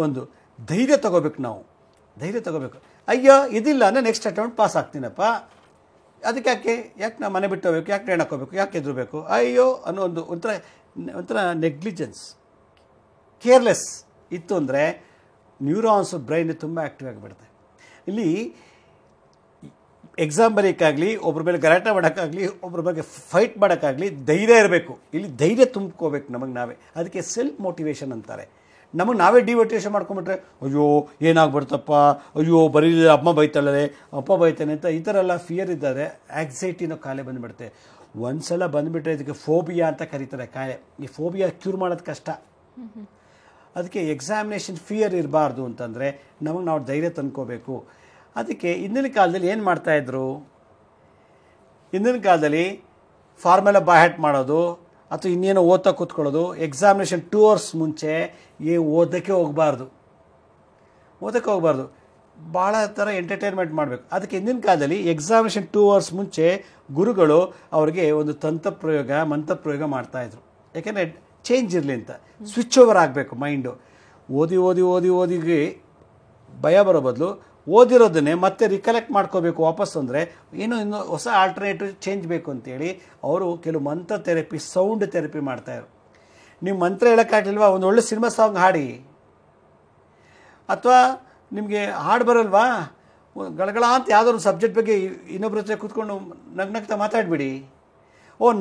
ಒಂದು ಧೈರ್ಯ ತೊಗೋಬೇಕು, ನಾವು ಧೈರ್ಯ ತೊಗೋಬೇಕು. ಅಯ್ಯೋ ಇದಿಲ್ಲ ಅಂದರೆ ನೆಕ್ಸ್ಟ್ ಅಟೆಂಪ್ಟ್ ಪಾಸ್ ಆಗ್ತೀನಪ್ಪ, ಅದಕ್ಕೆ ಯಾಕೆ ನಾನು ಮನೆ ಬಿಟ್ಟು ಹೋಗ್ಬೇಕು, ಯಾಕೆ ಟ್ರೈನ್ ಹಾಕೋಬೇಕು, ಯಾಕೆ ಎದುರಬೇಕು, ಅಯ್ಯೋ ಅನ್ನೋ ಒಂಥರ ನೆಗ್ಲಿಜೆನ್ಸ್, ಕೇರ್ಲೆಸ್ ಇತ್ತು ಅಂದರೆ ನ್ಯೂರಾನ್ಸು ಬ್ರೈನ್ ತುಂಬ ಆ್ಯಕ್ಟಿವ್ ಆಗಿಬಿಡುತ್ತೆ. ಇಲ್ಲಿ ಎಕ್ಸಾಮ್ ಬರೆಯೋಕ್ಕಾಗಲಿ, ಒಬ್ಬರ ಮೇಲೆ ಗಲಾಟೆ ಮಾಡೋಕ್ಕಾಗಲಿ, ಒಬ್ಬರ ಬಗ್ಗೆ ಫೈಟ್ ಮಾಡೋಕ್ಕಾಗಲಿ ಧೈರ್ಯ ಇರಬೇಕು. ಇಲ್ಲಿ ಧೈರ್ಯ ತುಂಬ್ಕೋಬೇಕು ನಮಗೆ ನಾವೇ. ಅದಕ್ಕೆ ಸೆಲ್ಫ್ ಮೋಟಿವೇಶನ್ ಅಂತಾರೆ. ನಮಗೆ ನಾವೇ ಡಿಮೋಟಿವೇಶನ್ ಮಾಡ್ಕೊಂಬಿಟ್ರೆ, ಅಯ್ಯೋ ಏನಾಗ್ಬಿಡ್ತಪ್ಪ, ಅಯ್ಯೋ ಬರೀ ಅಮ್ಮ ಬೈತಾಳೆ, ಅಪ್ಪ ಬೈತಾನೆ ಅಂತ ಈ ಥರ ಎಲ್ಲ ಫಿಯರ್ ಇದ್ದಾರೆ. ಆ್ಯಕ್ಸೈಟಿನೋ ಕಾಯಿಲೆ ಬಂದುಬಿಡುತ್ತೆ. ಒಂದು ಸಲ ಬಂದುಬಿಟ್ರೆ ಇದಕ್ಕೆ ಫೋಬಿಯಾ ಅಂತ ಕರೀತಾರೆ ಕಾಯಿಲೆ. ಈ ಫೋಬಿಯಾ ಕ್ಯೂರ್ ಮಾಡೋದು ಕಷ್ಟ. ಅದಕ್ಕೆ ಎಕ್ಸಾಮಿನೇಷನ್ ಫಿಯರ್ ಇರಬಾರ್ದು ಅಂತಂದರೆ ನಮಗೆ ನಾವು ಧೈರ್ಯ ತಂದ್ಕೋಬೇಕು. ಅದಕ್ಕೆ ಹಿಂದಿನ ಕಾಲದಲ್ಲಿ ಏನು ಮಾಡ್ತಾಯಿದ್ರು, ಹಿಂದಿನ ಕಾಲದಲ್ಲಿ ಫಾರ್ಮೆಲ್ಲ ಬಾಯ್ಹಾಟ್ ಮಾಡೋದು ಅಥವಾ ಇನ್ನೇನೋ ಓದ್ತಾ ಕೂತ್ಕೊಳ್ಳೋದು. ಎಕ್ಸಾಮಿನೇಷನ್ 2 ಅವರ್ಸ್ ಮುಂಚೆ ಓದೋಕ್ಕೆ ಹೋಗಬಾರ್ದು, ಭಾಳ ಥರ ಎಂಟರ್ಟೈನ್ಮೆಂಟ್ ಮಾಡಬೇಕು. ಅದಕ್ಕೆ ಹಿಂದಿನ ಕಾಲದಲ್ಲಿ ಎಕ್ಸಾಮಿನೇಷನ್ 2 ಅವರ್ಸ್ ಮುಂಚೆ ಗುರುಗಳು ಅವ್ರಿಗೆ ಒಂದು ಮಂತ್ರಪ್ರಯೋಗ ಮಾಡ್ತಾಯಿದ್ರು. ಯಾಕೆಂದರೆ ಚೇಂಜ್ ಇರಲಿ ಅಂತ, ಸ್ವಿಚ್ ಓವರ್ ಆಗಬೇಕು ಮೈಂಡು. ಓದಿಗೆ ಭಯ ಬರೋ ಬದಲು ಓದಿರೋದನ್ನೇ ಮತ್ತೆ ರಿಕಲೆಕ್ಟ್ ಮಾಡ್ಕೋಬೇಕು ವಾಪಸ್. ಅಂದರೆ ಇನ್ನೂ ಹೊಸ ಆಲ್ಟರ್ನೇಟಿವ್ ಚೇಂಜ್ ಬೇಕು ಅಂತೇಳಿ ಅವರು ಕೆಲವು ಮಂತ್ರ ಥೆರಪಿ, ಸೌಂಡ್ ಥೆರಪಿ ಮಾಡ್ತಾಯಿದ್ರು. ನೀವು ಮಂತ್ರ ಹೇಳೋಕ್ಕಾಗಲಿಲ್ವಾ, ಒಂದು ಒಳ್ಳೆ ಸಿನಿಮಾ ಸಾಂಗ್ ಹಾಡಿ. ಅಥವಾ ನಿಮಗೆ ಹಾಡು ಬರಲ್ವಾ, ಗಳಗಳ ಅಂತ ಯಾವುದೋ ಸಬ್ಜೆಕ್ಟ್ ಬಗ್ಗೆ ಇನ್ನೊಬ್ಬರ ಹತ್ರ ಕೂತ್ಕೊಂಡು ನಗ್ನಗ್ತಾ ಮಾತಾಡಿಬಿಡಿ.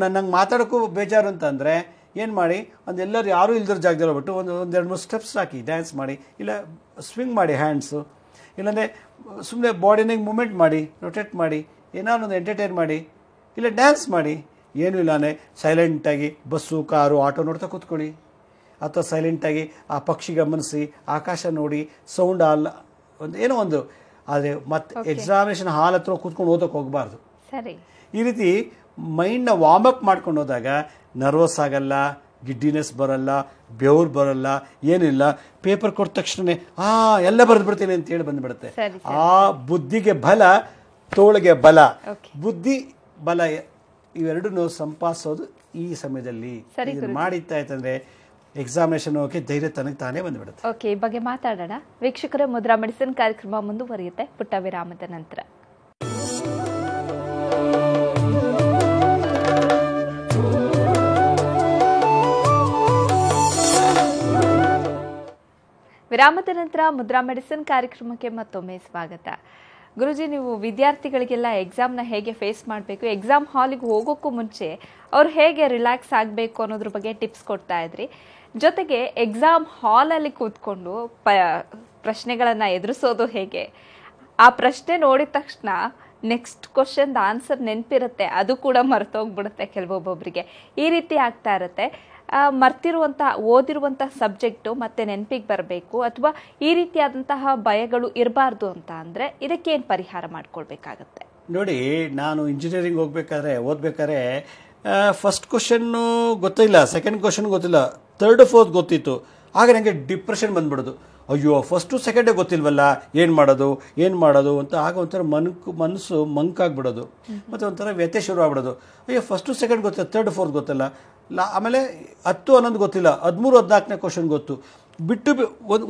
ನಂಗೆ ಮಾತಾಡೋಕ್ಕೂ ಬೇಜಾರು ಅಂತಂದರೆ ಏನು ಮಾಡಿ, ಎಲ್ಲರೂ ಯಾರೂ ಇಲ್ದಿರೋ ಜಾಗದಲ್ಲಿ ಹೋಗ್ಬಿಟ್ಟು ಒಂದೆರಡು ಮೂರು ಸ್ಟೆಪ್ಸ್ ಹಾಕಿ ಡ್ಯಾನ್ಸ್ ಮಾಡಿ, ಇಲ್ಲ ಸ್ವಿಂಗ್ ಮಾಡಿ ಹ್ಯಾಂಡ್ಸು, ಇಲ್ಲಾಂದರೆ ಸುಮ್ಮನೆ ಬಾಡಿನ ಮೂಮೆಂಟ್ ಮಾಡಿ, ರೊಟೇಟ್ ಮಾಡಿ, ಏನಾದ್ರು ಒಂದು ಎಂಟರ್ಟೈನ್ ಮಾಡಿ, ಇಲ್ಲ ಡ್ಯಾನ್ಸ್ ಮಾಡಿ. ಏನೂ ಇಲ್ಲಾನೆ ಸೈಲೆಂಟಾಗಿ ಬಸ್ಸು ಕಾರು ಆಟೋ ನೋಡ್ತಾ ಕೂತ್ಕೊಳ್ಳಿ. ಅಥವಾ ಸೈಲೆಂಟಾಗಿ ಆ ಪಕ್ಷಿ ಗಮನಿಸಿ, ಆಕಾಶ ನೋಡಿ, ಸೌಂಡ್ ಏನೋ ಒಂದು. ಆದರೆ ಮತ್ತೆ ಎಕ್ಸಾಮಿನೇಷನ್ ಹಾಲ್ ಹತ್ರ ಕೂತ್ಕೊಂಡು ಓದೋಕೆ ಹೋಗಬಾರ್ದು. ಸರಿ. ಈ ರೀತಿ ಮೈಂಡ್ನ ವಾರ್ಮಪ್ ಮಾಡ್ಕೊಂಡು ಹೋದಾಗ ನರ್ವಸ್ ಆಗಲ್ಲ, ಗಿಡ್ಡಿನೆಸ್ ಬರಲ್ಲ, ಬೆವ್ರು ಬರಲ್ಲ, ಏನಿಲ್ಲ. ಪೇಪರ್ ಕೊಟ್ಟ ತಕ್ಷಣ ಎಲ್ಲ ಬರೆದು ಬಿಡ್ತೀನಿ ಅಂತೇಳಿ ಬಂದುಬಿಡುತ್ತೆ. ಆ ಬುದ್ಧಿಗೆ ಬಲ, ತೋಳಿಗೆ ಬಲ. ಬುದ್ಧಿ ಬಲ ಇವೆರಡೂ ಸಂಪಾದಿಸೋದು ಈ ಸಮಯದಲ್ಲಿ. ಮಾಡಿತ್ತಾ ಇತ್ತಂದ್ರೆ ಎಕ್ಸಾಮಿನೇಷನ್ ಹೋಗಿ ಧೈರ್ಯ ತನಗೆ ತಾನೇ ಬಂದುಬಿಡುತ್ತೆ. ಓಕೆ, ಈ ಬಗ್ಗೆ ಮಾತಾಡೋಣ. ವೀಕ್ಷಕರೇ, ಮುದ್ರಾ ಮೆಡಿಸಿನ್ ಕಾರ್ಯಕ್ರಮ ಮುಂದುವರಿಯುತ್ತೆ ಪುಟ್ಟ ವಿರಾಮದ ನಂತರ. ವಿರಾಮದ ನಂತರ ಮುದ್ರಾ ಮೆಡಿಸಿನ್ ಕಾರ್ಯಕ್ರಮಕ್ಕೆ ಮತ್ತೊಮ್ಮೆ ಸ್ವಾಗತ. ಗುರುಜಿ, ನೀವು ವಿದ್ಯಾರ್ಥಿಗಳಿಗೆಲ್ಲ ಎಕ್ಸಾಮ್ನ ಹೇಗೆ ಫೇಸ್ ಮಾಡಬೇಕು, ಎಕ್ಸಾಮ್ ಹಾಲಿಗೆ ಹೋಗೋಕ್ಕೂ ಮುಂಚೆ ಅವ್ರು ಹೇಗೆ ರಿಲ್ಯಾಕ್ಸ್ ಆಗಬೇಕು ಅನ್ನೋದ್ರ ಬಗ್ಗೆ ಟಿಪ್ಸ್ ಕೊಡ್ತಾ ಇದ್ರಿ. ಜೊತೆಗೆ ಎಕ್ಸಾಮ್ ಹಾಲಲ್ಲಿ ಕೂತ್ಕೊಂಡು ಪ್ರಶ್ನೆಗಳನ್ನು ಎದುರಿಸೋದು ಹೇಗೆ, ಆ ಪ್ರಶ್ನೆ ನೋಡಿದ ತಕ್ಷಣ ನೆಕ್ಸ್ಟ್ ಕ್ವಶನ್ ಆನ್ಸರ್ ನೆನಪಿರುತ್ತೆ, ಅದು ಕೂಡ ಮರ್ತೋಗ್ಬಿಡುತ್ತೆ ಕೆಲವೊಬ್ಬೊಬ್ಬರಿಗೆ. ಈ ರೀತಿ ಆಗ್ತಾ ಇರುತ್ತೆ. ಓದಿರುವಂತಹ ಸಬ್ಜೆಕ್ಟು ಮತ್ತೆ ನೆನಪಿಗೆ ಬರಬೇಕು, ಅಥವಾ ಈ ರೀತಿಯಾದಂತಹ ಭಯಗಳು ಇರಬಾರ್ದು ಅಂತ ಅಂದರೆ ಇದಕ್ಕೇನು ಪರಿಹಾರ ಮಾಡ್ಕೊಳ್ಬೇಕಾಗತ್ತೆ? ನೋಡಿ, ನಾನು ಇಂಜಿನಿಯರಿಂಗ್ ಓದ್ಬೇಕಾದ್ರೆ ಫಸ್ಟ್ ಕ್ವಶನ್ನು ಗೊತ್ತಿಲ್ಲ, ಸೆಕೆಂಡ್ ಕ್ವಶನ್ ಗೊತ್ತಿಲ್ಲ, ಥರ್ಡ್ ಫೋರ್ತ್ ಗೊತ್ತಿತ್ತು. ಆಗ ನನಗೆ ಡಿಪ್ರೆಷನ್ ಬಂದ್ಬಿಡೋದು. ಅಯ್ಯೋ, ಫಸ್ಟು ಸೆಕೆಂಡೇ ಗೊತ್ತಿಲ್ವಲ್ಲ, ಏನು ಮಾಡೋದು ಅಂತ. ಆಗ ಒಂಥರ ಮನಸ್ಸು ಮಂಕಾಗ್ಬಿಡೋದು, ಮತ್ತು ಒಂಥರ ವ್ಯಥೆ ಶುರು ಆಗ್ಬಿಡೋದು. ಅಯ್ಯೋ, ಫಸ್ಟು ಸೆಕೆಂಡ್ ಗೊತ್ತಿಲ್ಲ, ಥರ್ಡ್ ಫೋರ್ತ್ ಗೊತ್ತಿಲ್ಲ, ಆಮೇಲೆ 10 11 ಗೊತ್ತಿಲ್ಲ, 13 14ನೇ ಕ್ವಶನ್ ಗೊತ್ತು, ಬಿಟ್ಟು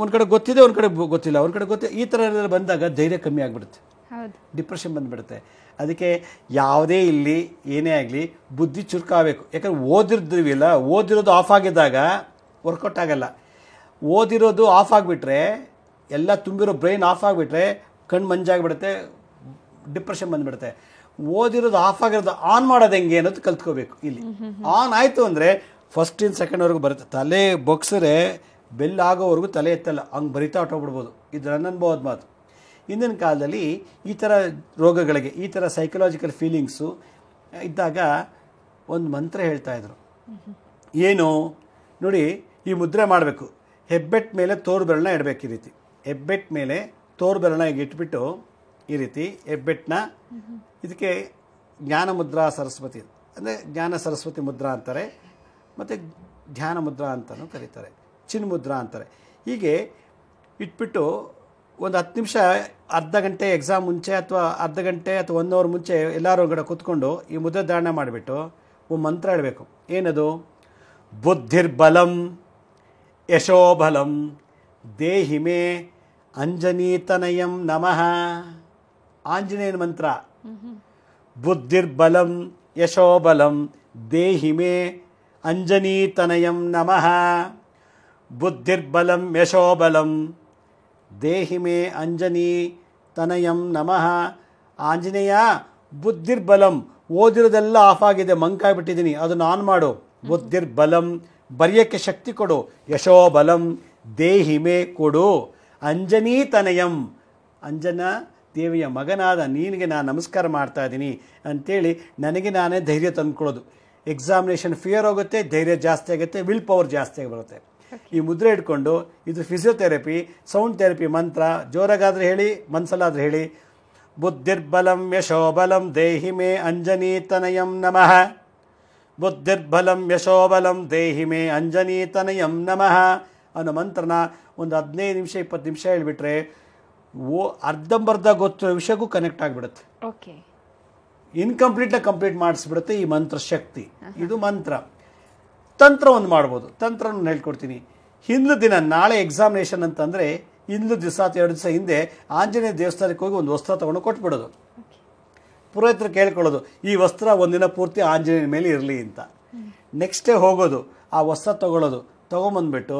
ಒಂದು ಕಡೆ ಗೊತ್ತಿದೆ, ಒಂದು ಕಡೆ ಗೊತ್ತಿಲ್ಲ, ಒಂದು ಕಡೆ ಗೊತ್ತಿಲ್ಲ. ಈ ಥರ ಎಲ್ಲ ಬಂದಾಗ ಧೈರ್ಯ ಕಮ್ಮಿ ಆಗಿಬಿಡುತ್ತೆ, ಡಿಪ್ರೆಷನ್ ಬಂದುಬಿಡುತ್ತೆ. ಅದಕ್ಕೆ ಯಾವುದೇ ಇಲ್ಲಿ ಏನೇ ಆಗಲಿ ಬುದ್ಧಿ ಚುರುಕಾಗಬೇಕು. ಯಾಕಂದ್ರೆ ಓದಿರೋದು ಆಫ್ ಆಗಿದ್ದಾಗ ವರ್ಕೌಟ್ ಆಗಲ್ಲ. ಓದಿರೋದು ಆಫ್ ಆಗಿಬಿಟ್ರೆ, ಎಲ್ಲ ತುಂಬಿರೋ ಬ್ರೈನ್ ಆಫ್ ಆಗಿಬಿಟ್ರೆ ಕಣ್ಣು ಮಂಜಾಗಿಬಿಡುತ್ತೆ, ಡಿಪ್ರೆಷನ್ ಬಂದುಬಿಡುತ್ತೆ. ಓದಿರೋದು ಆಫ್ ಆಗಿರೋದು ಆನ್ ಮಾಡೋದು ಹೆಂಗೆ ಅನ್ನೋದು ಕಲ್ತ್ಕೋಬೇಕು. ಇಲ್ಲಿ ಆನ್ ಆಯಿತು ಅಂದರೆ ಫಸ್ಟಿಂದ ಸೆಕೆಂಡ್ವರೆಗೂ ಬರುತ್ತೆ. ತಲೆ ಬೊಗ್ಸರೆ ಬೆಲ್ ಆಗೋವರೆಗೂ ತಲೆ ಎತ್ತಲ್ಲ, ಹಂಗೆ ಬರಿತಾ ಹೊಟ್ಟೋಗ್ಬಿಡ್ಬೋದು. ಇದು ನನ್ನ ಅನುಭವದ ಮಾತು. ಹಿಂದಿನ ಕಾಲದಲ್ಲಿ ಈ ಥರ ರೋಗಗಳಿಗೆ, ಈ ಥರ ಸೈಕಲಾಜಿಕಲ್ ಫೀಲಿಂಗ್ಸು ಇದ್ದಾಗ ಒಂದು ಮಂತ್ರ ಹೇಳ್ತಾಯಿದ್ರು. ಏನು ನೋಡಿ, ಈ ಮುದ್ರೆ ಮಾಡಬೇಕು. ಹೆಬ್ಬೆಟ್ ಮೇಲೆ ತೋರು ಬೆರಳನ್ನ ಇಡಬೇಕು. ಈ ರೀತಿ ಹೆಬ್ಬೆಟ್ ಮೇಲೆ ತೋರು ಬೆರಳನ್ನ ಇಟ್ಬಿಟ್ಟು ಈ ರೀತಿ ಹೆಬ್ಬೆಟ್ಟನ್ನ, ಇದಕ್ಕೆ ಜ್ಞಾನ ಮುದ್ರಾ ಸರಸ್ವತಿ ಅಂದರೆ ಜ್ಞಾನ ಸರಸ್ವತಿ ಮುದ್ರಾ ಅಂತಾರೆ, ಮತ್ತು ಧ್ಯಾನ ಮುದ್ರಾ ಅಂತಲೂ ಕರೀತಾರೆ, ಚಿನ್ ಮುದ್ರಾ ಅಂತಾರೆ. ಹೀಗೆ ಇಟ್ಬಿಟ್ಟು ಒಂದು 10 ನಿಮಿಷ, ಅರ್ಧ ಗಂಟೆ ಎಕ್ಸಾಮ್ ಮುಂಚೆ ಅಥವಾ ಅರ್ಧ ಗಂಟೆ ಅಥವಾ 1 ಅವರ್ ಮುಂಚೆ ಎಲ್ಲರೂ ಹೊರಗಡೆ ಕೂತ್ಕೊಂಡು ಈ ಮುದ್ರೆ ಧಾರಣೆ ಮಾಡಿಬಿಟ್ಟು ಒಂದು ಮಂತ್ರ ಹೇಳಬೇಕು. ಏನದು? ಬುದ್ಧಿರ್ಬಲಂ ಯಶೋಬಲಂ ದೇಹಿಮೆ ಅಂಜನೀತನಯಂ ನಮಃ. ಆಂಜನೇಯನ ಮಂತ್ರ. ಬುದ್ಧಿರ್ಬಲಂ ಯಶೋಬಲಂ ದೇಹಿಮೆ ಅಂಜನೀತನಯಂ ನಮಃ. ಬುದ್ಧಿರ್ಬಲಂ ಯಶೋಬಲಂ ದೇಹಿಮೆ ಅಂಜನೀತನಯಂ ನಮಃ. ಆಂಜನೇಯ, ಬುದ್ಧಿರ್ಬಲಂ, ಓದಿರೋದೆಲ್ಲ ಆಫ್ ಆಗಿದೆ, ಮಂಕಾಗ್ಬಿಟ್ಟಿದ್ದೀನಿ, ಅದನ್ನು ಆನ್ ಮಾಡು. ಬುದ್ಧಿರ್ಬಲಂ, ಬರೆಯೋಕ್ಕೆ ಶಕ್ತಿ ಕೊಡು. ಯಶೋಬಲಂ, ದೇಹಿಮೆ ಕೊಡು. ಅಂಜನೀತನಯಂ, ಅಂಜನ ದೇವಿಯ ಮಗನಾದ ನಿನಗೆ ನಾನು ನಮಸ್ಕಾರ ಮಾಡ್ತಾ ಇದ್ದೀನಿ ಅಂಥೇಳಿ ನನಗೆ ನಾನೇ ಧೈರ್ಯ ತಂದುಕೊಳ್ಳೋದು. ಎಕ್ಸಾಮಿನೇಷನ್ ಫಿಯರ್ ಹೋಗುತ್ತೆ, ಧೈರ್ಯ ಜಾಸ್ತಿ ಆಗುತ್ತೆ, ವಿಲ್ ಪವರ್ ಜಾಸ್ತಿ ಆಗಿ ಬರುತ್ತೆ. ಈ ಮುದ್ರೆ ಇಟ್ಕೊಂಡು, ಇದು ಫಿಸಿಯೋಥೆರಪಿ, ಸೌಂಡ್ ಥೆರಪಿ ಮಂತ್ರ. ಜೋರಾಗಾದರೆ ಹೇಳಿ, ಮನಸ್ಸಲ್ಲಾದರೆ ಹೇಳಿ. ಬುದ್ಧಿರ್ಬಲಂ ಯಶೋಬಲಂ ದೇಹಿಮೆ ಅಂಜನೀತನಯಂ ನಮಃ. ಬುದ್ಧಿರ್ಬಲಂ ಯಶೋಬಲಂ ದೇಹಿಮೆ ಅಂಜನೀತನಯಂ ನಮಃ ಅನ್ನೋ ಮಂತ್ರನ ಒಂದು 15 ನಿಮಿಷ 20 ನಿಮಿಷ ಹೇಳಿಬಿಟ್ರೆ ಅರ್ಧಂಬರ್ಧ ಗೊತ್ತಿರೋ ವಿಷಯಕ್ಕೂ ಕನೆಕ್ಟ್ ಆಗಿಬಿಡುತ್ತೆ. ಓಕೆ, ಇನ್ಕಂಪ್ಲೀಟಾಗಿ ಕಂಪ್ಲೀಟ್ ಮಾಡಿಸ್ಬಿಡುತ್ತೆ ಈ ಮಂತ್ರ ಶಕ್ತಿ. ಇದು ಮಂತ್ರ. ತಂತ್ರ ಒಂದು ಮಾಡ್ಬೋದು. ತಂತ್ರನ ಹೇಳ್ಕೊಡ್ತೀನಿ. ಹಿಂದಿನ ದಿನ, ನಾಳೆ ಎಕ್ಸಾಮಿನೇಷನ್ ಅಂತಂದರೆ ಹಿಂದಿನ ದಿವಸ ಅಥವಾ 2 ದಿವಸ ಹಿಂದೆ ಆಂಜನೇಯ ದೇವಸ್ಥಾನಕ್ಕೆ ಹೋಗಿ ಒಂದು ವಸ್ತ್ರ ತೊಗೊಂಡು ಕೊಟ್ಬಿಡೋದು. ಪುರೋಹಿತರು ಕೇಳ್ಕೊಳ್ಳೋದು, ಈ ವಸ್ತ್ರ ಒಂದಿನ ಪೂರ್ತಿ ಆಂಜನೇಯನ ಮೇಲೆ ಇರಲಿ ಅಂತ. ನೆಕ್ಸ್ಟ್ ಡೇ ಹೋಗೋದು, ಆ ವಸ್ತ್ರ ತೊಗೊಂಬಂದ್ಬಿಟ್ಟು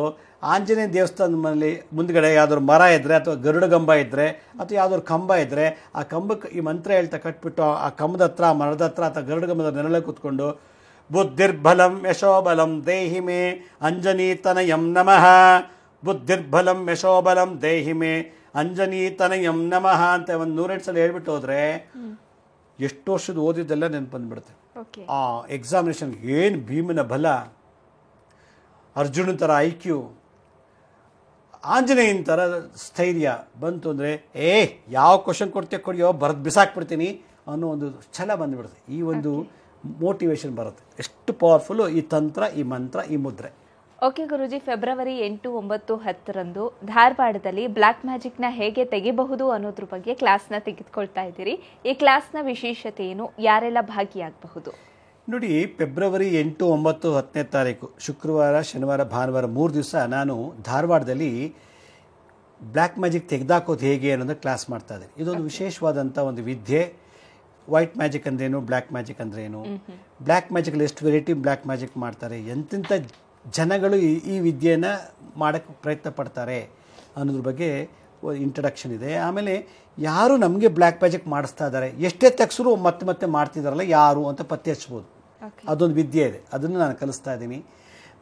ಆಂಜನೇಯ ದೇವಸ್ಥಾನದ ಮನೇಲಿ ಮುಂದ್ಗಡೆ ಯಾವ್ದಾದ್ರು ಮರ ಇದ್ದರೆ ಅಥವಾ ಗರುಡಗಂಬ ಇದ್ದರೆ ಅಥವಾ ಯಾವ್ದಾದ್ರು ಕಂಬ ಇದ್ದರೆ ಆ ಕಂಬಕ್ಕೆ ಈ ಮಂತ್ರ ಹೇಳ್ತಾ ಕಟ್ಬಿಟ್ಟು ಆ ಕಂಬದ ಹತ್ರ ಮರದ ಹತ್ರ ಅಥವಾ ಗರುಡಗಂಬದ ನೆರಳಲ್ಲಿ ಕೂತ್ಕೊಂಡು ಬುದ್ಧಿರ್ಬಲಂ ಯಶೋಬಲಂ ದೇಹಿ ಮೇ ಅಂಜನೀತನಯಂ ನಮಃ, ಬುದ್ಧಿರ್ಬಲಂ ಯಶೋಬಲಂ ದೇಹಿ ಮೇ ಅಂಜನೀತನಯಂ ನಮಃ ಅಂತ ಒಂದು 108 ಸಲ ಹೇಳ್ಬಿಟ್ಟು ಹೋದರೆ ಎಷ್ಟು ವರ್ಷದ ಓದಿದ್ದೆಲ್ಲ ನೆನಪು ಬಂದ್ಬಿಡುತ್ತೆ. ಆ ಎಕ್ಸಾಮಿನೇಷನ್ ಏನು ಭೀಮನ ಬಲ, ಅರ್ಜುನನ ಥರ ಐಕ್ಯೂ, ಆಂಜನೇಯನ ಥರ ಸ್ಥೈರ್ಯ ಬಂತು ಅಂದರೆ ಯಾವ ಕ್ವಶನ್ ಕೊಡಿಯೋ ಬರೆದು ಬಿಸಾಕ್ಬಿಡ್ತೀನಿ ಅನ್ನೋ ಒಂದು ಛಲ ಬಂದುಬಿಡುತ್ತೆ. ಈ ಒಂದು ಮೋಟಿವೇಶನ್ ಬರುತ್ತೆ. ಎಷ್ಟು ಪವರ್ಫುಲ್ಲು ಈ ತಂತ್ರ, ಈ ಮಂತ್ರ, ಈ ಮುದ್ರೆ. ಓಕೆ ಗುರುಜಿ, ಫೆಬ್ರವರಿ 8, 9, 10ರಂದು ಧಾರವಾಡದಲ್ಲಿ ಬ್ಲ್ಯಾಕ್ ಮ್ಯಾಜಿಕ್ನ ಹೇಗೆ ತೆಗಿಬಹುದು ಅನ್ನೋದ್ರ ಬಗ್ಗೆ ಕ್ಲಾಸ್ನ ತೆಗೆದುಕೊಳ್ತಾ ಇದ್ದೀರಿ. ಈ ಕ್ಲಾಸ್ನ ವಿಶೇಷತೆ ಏನು, ಯಾರೆಲ್ಲ ಭಾಗಿಯಾಗಬಹುದು? ನೋಡಿ, ಫೆಬ್ರವರಿ 8, 9, 10ನೇ ತಾರೀಕು ಶುಕ್ರವಾರ, ಶನಿವಾರ, ಭಾನುವಾರ 3 ದಿವಸ ನಾನು ಧಾರವಾಡದಲ್ಲಿ ಬ್ಲ್ಯಾಕ್ ಮ್ಯಾಜಿಕ್ ತೆಗೆದಾಕೋದು ಹೇಗೆ ಅನ್ನೋದು ಕ್ಲಾಸ್ ಮಾಡ್ತಾ ಇದ್ದೀನಿ. ಇದೊಂದು ವಿಶೇಷವಾದಂಥ ಒಂದು ವಿದ್ಯೆ. ವೈಟ್ ಮ್ಯಾಜಿಕ್ ಅಂದ್ರೇನು, ಬ್ಲ್ಯಾಕ್ ಮ್ಯಾಜಿಕ್ ಅಂದ್ರೇನು, ಬ್ಲ್ಯಾಕ್ ಮ್ಯಾಜಿಕಲ್ಲಿ ಎಷ್ಟು ವೆರೈಟಿ ಬ್ಲ್ಯಾಕ್ ಮ್ಯಾಜಿಕ್ ಮಾಡ್ತಾರೆ, ಎಂತೆಂಥ ಜನಗಳು ಈ ವಿದ್ಯೆಯನ್ನು ಮಾಡೋಕ್ಕೆ ಪ್ರಯತ್ನ ಪಡ್ತಾರೆ ಅನ್ನೋದ್ರ ಬಗ್ಗೆ ಇಂಟ್ರಡಕ್ಷನ್ ಇದೆ. ಆಮೇಲೆ ಯಾರು ನಮಗೆ ಬ್ಲ್ಯಾಕ್ ಮ್ಯಾಜಿಕ್ ಮಾಡಿಸ್ತಾ ಇದ್ದಾರೆ, ಎಷ್ಟೇ ತೆಗ್ಸರು ಮತ್ತೆ ಮತ್ತೆ ಮಾಡ್ತಿದ್ದಾರಲ್ಲ ಯಾರು ಅಂತ ಪತ್ತೆ ಹಚ್ಬೋದು. ಅದೊಂದು ವಿದ್ಯೆ ಇದೆ, ಅದನ್ನು ನಾನು ಕಲಿಸ್ತಾ ಇದ್ದೀನಿ.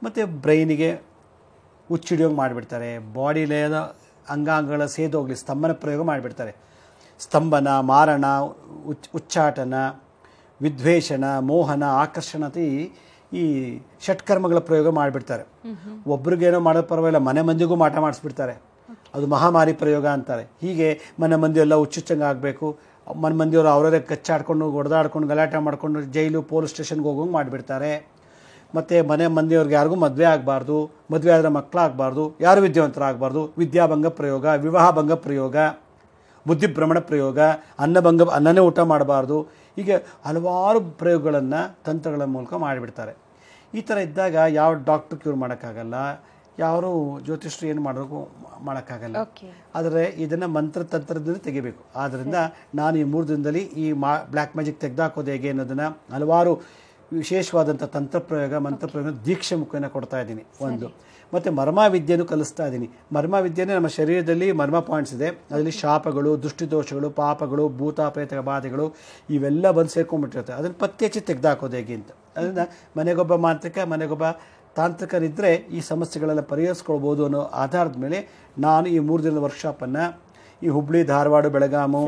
ಮತ್ತು ಬ್ರೈನಿಗೆ ಹುಚ್ಚಿಡಿಯೋಂಗೆ ಮಾಡಿಬಿಡ್ತಾರೆ, ಬಾಡಿಲೇದ ಅಂಗಾಂಗಗಳ ಸೇದೋಗ್ಲಿ ಸ್ತಂಭನ ಪ್ರಯೋಗ ಮಾಡಿಬಿಡ್ತಾರೆ. ಸ್ತಂಭನ, ಮಾರಣ, ಉಚ್ಚಾಟನ, ವಿದ್ವೇಷಣ, ಮೋಹನ, ಆಕರ್ಷಣತೆ, ಈ ಷಟ್ಕರ್ಮಗಳ ಪ್ರಯೋಗ ಮಾಡಿಬಿಡ್ತಾರೆ. ಒಬ್ರಿಗೇನೋ ಮಾಡೋದು ಪರವಾಗಿಲ್ಲ, ಮನೆ ಮಂದಿಗೂ ಮಾಟ ಮಾಡಿಸ್ಬಿಡ್ತಾರೆ. ಅದು ಮಹಾಮಾರಿ ಪ್ರಯೋಗ ಅಂತಾರೆ. ಹೀಗೆ ಮನೆ ಮಂದಿಯೆಲ್ಲ ಹುಚ್ಚುಚ್ಚಂಗೆ ಆಗಬೇಕು, ಮನೆ ಮಂದಿಯವರು ಅವರೇ ಕಚ್ಚಾಡ್ಕೊಂಡು ಹೊಡೆದಾಡ್ಕೊಂಡು ಗಲಾಟೆ ಮಾಡಿಕೊಂಡು ಜೈಲು ಪೊಲೀಸ್ ಸ್ಟೇಷನ್ಗೆ ಹೋಗೋಂಗೆ ಮಾಡಿಬಿಡ್ತಾರೆ. ಮತ್ತು ಮನೆ ಮಂದಿಯವ್ರಿಗೆ ಯಾರಿಗೂ ಮದುವೆ ಆಗಬಾರ್ದು, ಮದುವೆ ಆದರೆ ಮಕ್ಕಳಾಗಬಾರ್ದು, ಯಾರು ವಿದ್ಯಾವಂತರಾಗಬಾರ್ದು, ವಿದ್ಯಾಭಂಗ ಪ್ರಯೋಗ, ವಿವಾಹಭಂಗ ಪ್ರಯೋಗ, ಬುದ್ಧಿಭ್ರಮಣ ಪ್ರಯೋಗ, ಅನ್ನನೇ ಊಟ ಮಾಡಬಾರ್ದು, ಹೀಗೆ ಹಲವಾರು ಪ್ರಯೋಗಗಳನ್ನು ತಂತ್ರಗಳ ಮೂಲಕ ಮಾಡಿಬಿಡ್ತಾರೆ. ಈ ಥರ ಇದ್ದಾಗ ಯಾವ ಡಾಕ್ಟ್ರು ಕ್ಯೂರ್ ಮಾಡೋಕ್ಕಾಗಲ್ಲ, ಯಾರು ಜ್ಯೋತಿಷ್ರು ಏನು ಮಾಡೋಕ್ಕಾಗಲ್ಲ. ಆದರೆ ಇದನ್ನು ಮಂತ್ರತಂತ್ರದಿಂದ ತೆಗಿಬೇಕು. ಆದ್ದರಿಂದ ನಾನು ಈ 3 ದಿನದಲ್ಲಿ ಈ ಬ್ಲ್ಯಾಕ್ ಮ್ಯಾಜಿಕ್ ತೆಗೆದಾಕೋದು ಹೇಗೆ ಅನ್ನೋದನ್ನು ಹಲವಾರು ವಿಶೇಷವಾದಂಥ ತಂತ್ರಪ್ರಯೋಗ, ಮಂತ್ರಪ್ರಯೋಗ ದೀಕ್ಷೆ ಮುಖೇನ ಕೊಡ್ತಾ ಇದ್ದೀನಿ. ಒಂದು ಮತ್ತು ಮರ್ಮ ವಿದ್ಯೆನೂ ಕಲಿಸ್ತಾ ಇದ್ದೀನಿ. ಮರ್ಮ ವಿದ್ಯೆನೇ ನಮ್ಮ ಶರೀರದಲ್ಲಿ ಮರ್ಮ ಪಾಯಿಂಟ್ಸ್ ಇದೆ. ಅದರಲ್ಲಿ ಶಾಪಗಳು, ದೃಷ್ಟಿದೋಷಗಳು, ಪಾಪಗಳು, ಭೂತ ಪ್ರೇತ ಬಾಧೆಗಳು ಇವೆಲ್ಲ ಬಂದು ಸೇರ್ಕೊಂಡ್ಬಿಟ್ಟಿರುತ್ತೆ. ಅದನ್ನು ಪತ್ತೆ ಹಚ್ಚಿ ತೆಗೆದಾಕೋದು ಹೇಗೆ ಅಂತ. ಅದರಿಂದ ಮನೆಗೊಬ್ಬ ಮಾಂತ್ರಿಕ, ಮನೆಗೊಬ್ಬ ತಾಂತ್ರಿಕರಿದ್ದರೆ ಈ ಸಮಸ್ಯೆಗಳೆಲ್ಲ ಪರಿಹರಿಸ್ಕೊಳ್ಬೋದು ಅನ್ನೋ ಆಧಾರದ ಮೇಲೆ ನಾನು ಈ 3 ದಿನದ ವರ್ಕ್ಶಾಪನ್ನು ಈ ಹುಬ್ಳಿ, ಧಾರವಾಡ, ಬೆಳಗಾಮು,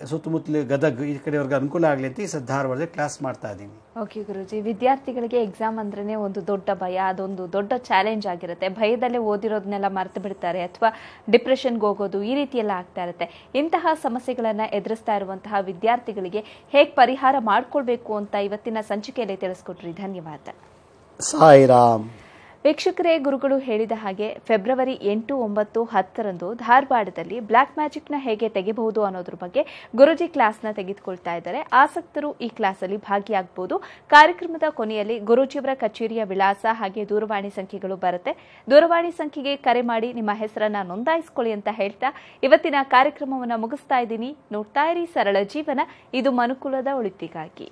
ಸುತ್ತಮುತ್ತಲ ಗದಗ ಈ ಕಡೆಯವ್ರಿಗೆ ಅನುಕೂಲ ಆಗಲಿ ಅಂತ ಈ ಧಾರವಾಡದಲ್ಲಿ ಕ್ಲಾಸ್ ಮಾಡ್ತಾ ಇದ್ದೀನಿ. ಓಕೆ ಗುರುಜಿ, ವಿದ್ಯಾರ್ಥಿಗಳಿಗೆ ಎಕ್ಸಾಮ್ ಅಂದ್ರೇ ಒಂದು ದೊಡ್ಡ ಭಯ, ಅದೊಂದು ದೊಡ್ಡ ಚಾಲೆಂಜ್ ಆಗಿರುತ್ತೆ. ಭಯದಲ್ಲೇ ಓದಿರೋದನ್ನೆಲ್ಲ ಮರೆತು ಬಿಡ್ತಾರೆ ಅಥವಾ ಡಿಪ್ರೆಷನ್ಗೆ ಹೋಗೋದು ಈ ರೀತಿ ಎಲ್ಲ ಆಗ್ತಾ ಇರುತ್ತೆ. ಇಂತಹ ಸಮಸ್ಯೆಗಳನ್ನು ಎದುರಿಸ್ತಾ ಇರುವಂತಹ ವಿದ್ಯಾರ್ಥಿಗಳಿಗೆ ಹೇಗೆ ಪರಿಹಾರ ಮಾಡ್ಕೊಳ್ಬೇಕು ಅಂತ ಇವತ್ತಿನ ಸಂಚಿಕೆಯಲ್ಲಿ ತಿಳಿಸ್ಕೊಟ್ರಿ. ಧನ್ಯವಾದ. ಸಾಯಿರಾಮ್. ವೀಕ್ಷಕರೇ, ಗುರುಗಳು ಹೇಳಿದ ಹಾಗೆ ಫೆಬ್ರವರಿ 8, 9, 10ರಂದು ಧಾರವಾಡದಲ್ಲಿ ಬ್ಲ್ಯಾಕ್ ಮ್ಯಾಜಿಕ್ನ ಹೇಗೆ ತೆಗೆಯಬಹುದು ಅನ್ನೋದ್ರ ಬಗ್ಗೆ ಗುರುಜಿ ಕ್ಲಾಸ್ನ ತೆಗೆದುಕೊಳ್ತಾ ಇದ್ದಾರೆ. ಆಸಕ್ತರು ಈ ಕ್ಲಾಸಲ್ಲಿ ಭಾಗಿಯಾಗಬಹುದು. ಕಾರ್ಯಕ್ರಮದ ಕೊನೆಯಲ್ಲಿ ಗುರೂಜಿಯವರ ಕಚೇರಿಯ ವಿಳಾಸ ಹಾಗೆ ದೂರವಾಣಿ ಸಂಖ್ಯೆಗಳು ಬರುತ್ತೆ. ದೂರವಾಣಿ ಸಂಖ್ಯೆಗೆ ಕರೆ ಮಾಡಿ ನಿಮ್ಮ ಹೆಸರನ್ನ ನೋಂದಾಯಿಸಿಕೊಳ್ಳಿ ಅಂತ ಹೇಳ್ತಾ ಇವತ್ತಿನ ಕಾರ್ಯಕ್ರಮವನ್ನು ಮುಗಿಸ್ತಾ ಇದ್ದೀನಿ. ನೋಡ್ತಾ ಇರಿ ಸರಳ ಜೀವನ, ಇದು ಮನುಕುಲದ ಒಳಿತಿಗಾಗಿ.